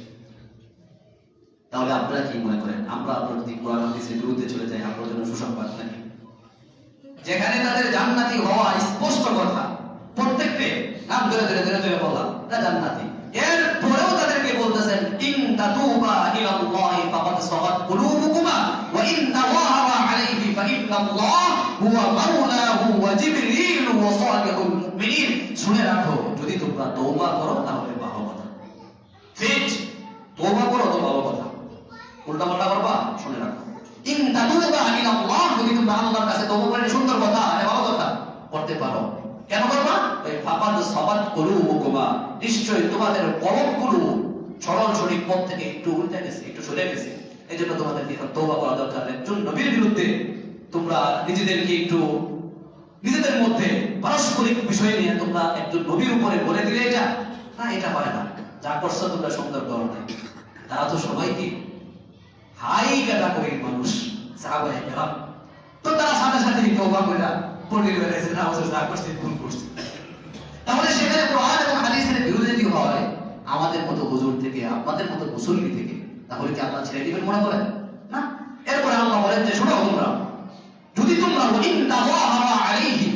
তাহলে আপনারা কি মনে করেন আমরা যদি কোরআন হাদিসের বিরুদ্ধে চলে যাই, আপনার জন্য সুসংবাদ নাকি? যেখানে তাদের জান্নাতি হওয়া স্পষ্ট কথা, প্রত্যেককে নাম ধরে ধরে ধরে ধরে বলা তা জান্নাতি, এর পরেও তাদেরকে বলতেছেন ইন তাতুবা ইলাল্লাহি ফাকাদ সাগাত কুলুবুকুমা ওয়া ইন তাওয়াহা আলাইহি ফাইন্নাল্লাহ হুয়া মাওলাহু ওয়া জিবরিল ওয়া সালিহুল মুমিনিন। শুনে রাখো, যদি তোমরা তওবা করো তাহলে ভালো কথা, ঠিক তওবা করো তো ভালো কথা, উল্টা পাল্টা করবা শুনে রাখো। ইন তাতুবা ইলাল্লাহ, যদি তোমরা আল্লাহর কাছে তওবা করে সুন্দর কথা, এটা ভালো কথা করতে পারো। কেন করবা? ওই ফাকাদ সাবাত কুলুবুকুমা, নিশ্চয়ই তোমাদের কলবগুলো সরল সঠিক পথ থেকে একটু উল্টে গেছে, একটু সরে গেছে। এজন্য তোমাদেরকে তওবা করা দরকার। একজন নবীর বিরুদ্ধে তোমরা নিজেদেরকে একটু নিজেদের মধ্যে পারস্পরিক বিষয় নিয়ে তোমরা একজন নবীর উপরে বলে দিলে এটা না, এটা পারে না। যা করছো তোমরা সুন্দর করো না। তারা তো সবাই কি হাই ক্যাটাগরির মানুষ, সাহাবায়ে কেরাম। তো তারা সাথে সাথে তওবা কইরা পড়ে বেড়াইছে, না ওসব যা করছে ভুল করছে। তাহলে সেখানে কোরআন এবং হাদিসের বিরোধী হয় আমাদের মতো হুজুর থেকে, আপনাদের মতো মুসল্লি থেকে, তাহলে কি আল্লাহ ছেড়ে দিবেন মনে করেন? না। এরপরে আল্লাহ বলেন যে শোনো তোমরা, যদি তোমরা ইন তাযাহারা আলাইহি,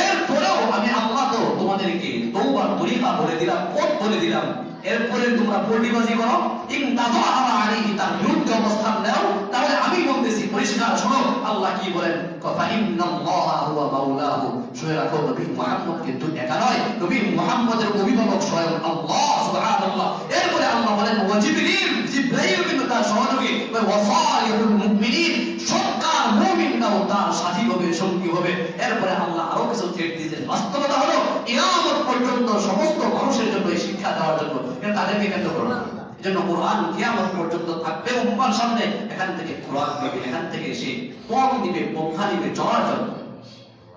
এরপরেও আমি আল্লাহ তো তোমাদেরকে তওবার তরিকা বলে দিলাম, পথ বলে দিলাম, এরপরে তোমরা পল্টিবাজি করো, ইন তাযাহারা আলাইহি, তার বিরুদ্ধে অবস্থান নাও, তাহলে আমি বলতেছি পরিষ্কার শোনো আল্লাহ কি বলেন, ফা ইন্নাল্লাহা হুয়া মাওলাহু, শুনে রাখো নবী মুহাম্মদ কিন্তু একা নয়, নবী মুহাম্মদের অভিভাবক স্বয়ং আল্লাহ সুবহানাল্লাহ। এরপরে আল্লাহ বলেন ওয়া জিবরিল, জিবরাইল কিন্তু তার সহযোগী, ওয়া সালিহুল মুমিনিন, সৎকার মুমিনরাও তার সাথী হবে, সঙ্গী হবে। এরপরে আল্লাহ আরো কিছু থ্রেট দিয়েছেন। বাস্তবতা হলো কিয়ামত পর্যন্ত সমস্ত মানুষের জন্য এই শিক্ষা দেওয়ার জন্য, এটা তাদেরকে কেন্দ্র করে। এজন্য কোরআন কিয়ামত পর্যন্ত থাকবে উম্মার সামনে। এখান থেকে কোরআন নেবে, এখান থেকে সে পথ নিবে, পন্থা নিবে চলার জন্য।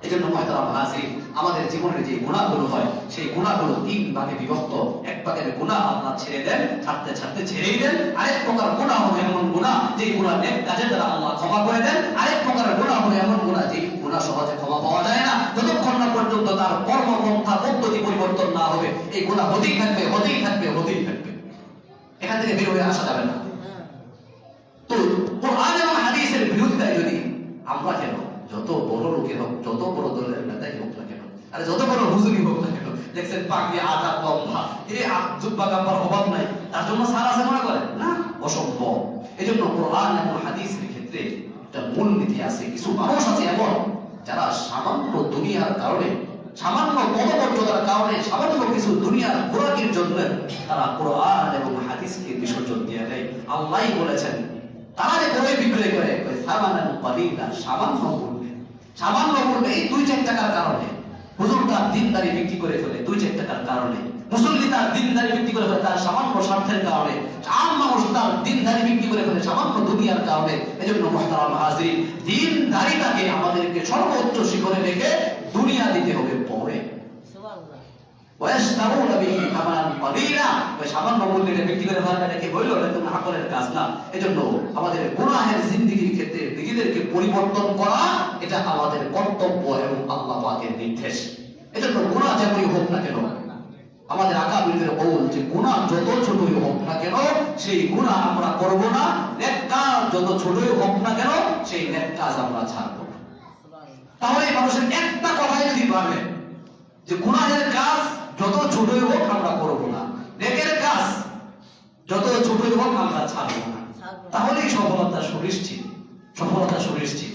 এজন্য মুহতারাম হাজির, আমাদের জীবনের যে গুনাহগুলো হয় সেই গুনাহগুলো তিন ভাগে বিভক্ত। এক ভাগের গুনাহ আল্লাহ ছেড়ে দেন, ছাড়তে ছাড়তে ছেড়েই দেন। আরেক প্রকার গুনাহ হলো এমন গুনাহ যে গুনাহ নেক কাজের দ্বারা আল্লাহ ক্ষমা করে দেন। আরেক প্রকার গুনাহ হলো এমন গুনাহ যে গুনাহ সহজে ক্ষমা পাওয়া যায় না, যতক্ষণ না পর্যন্ত তার কর্মপন্থা পদ্ধতি পরিবর্তন না হবে। এই গুনাহ হতেই থাকবে, হতেই থাকবে, হতেই থাকবে, এখান থেকে বের হয়ে আসা যাবে না। তো কোরআন এবং হাদিসের বিরুদ্ধে যদি আমরা কেন, যত বড় লোকের হোক, যত বড় দলের নেতাই হোক না কেন, আরে যত বড় হুজুরি হোক না কেন, দেখছেন পাগড়ি আটা লম্বা, এই জুব্বা গাব্বার অভাব নাই, তার জন্য সারা আছে মনে করেন না, অসম্ভব। এজন্য কোরআন এবং হাদিসের ক্ষেত্রে একটা মূলনীতি আছে। কিছু মানুষ আছে এমন যারা সামান্য দুনিয়ার কারণে, সামান্য পদমর্যাদার কারণে, সামান্য কিছু দুনিয়ার খোরাকের জন্য তারা কোরআন এবং হাদিসকে বিসর্জন দিয়ে দেয়। আল্লাহই বলেছেন তারা যে ক্রয় বিক্রয় করে সামানান কলিলা, সামান্য মূল্যে, সামান্য মূল্যে, এই 2-4 টাকার কারণে হুজুর তার দিনদারি বিক্রি করে ফেলে 2-4 টাকার কারণে, মুসল্লি তার দিনদারি বিক্রি করে ফেলে তার সামান্য স্বার্থের কারণে, আম মানুষ তার দিনদারি বিক্রি করে ফেলে সামান্য দুনিয়ার কারণে। এজন্য মুহতারাম হাজির, দিনদারিটাকে আমাদেরকে সর্বোচ্চ শিখরে রেখে দুনিয়া দিতে হবে পরে। ওয়াস্তাউনা বিহি আমানান কলিলা, ওই সামান্য মূল্যে বিক্রি করে ফেলা এটা কি হইল? এটা তো আকলের কাজ না। এজন্য আমাদের গুনাহের জিন্দেগির ক্ষেত্রে নিজেদেরকে পরিবর্তন করা এটা আমাদের কর্তব্য এবং আল্লাহ পাকের নির্দেশ। এজন্য গুনাহ যেমনই হোক না কেন, আমাদের আকাবিরদের কওল যে গুনাহ যত ছোটই হোক না কেন সেই গুনাহ আমরা করব না, নেক কাজ যত ছোটই হোক না কেন সেই নেক কাজ আমরা ছাড়ব না। তাহলে মানুষের একটা কথাই যদি ভাবে যে গুনাহের কাজ যত ছোটই হোক আমরা করব না, নেকের কাজ যত ছোটই হোক আমরা ছাড়ব না, তাহলেই সফলতা সুনিশ্চিত, সফলতা সুনিশ্চিত।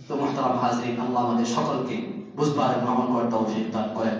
তো মুহতারাম হাজিরিন, আল্লাহ আমাদের সকলকে বুঝবার এবং আমল করার তৌফিক দান করেন।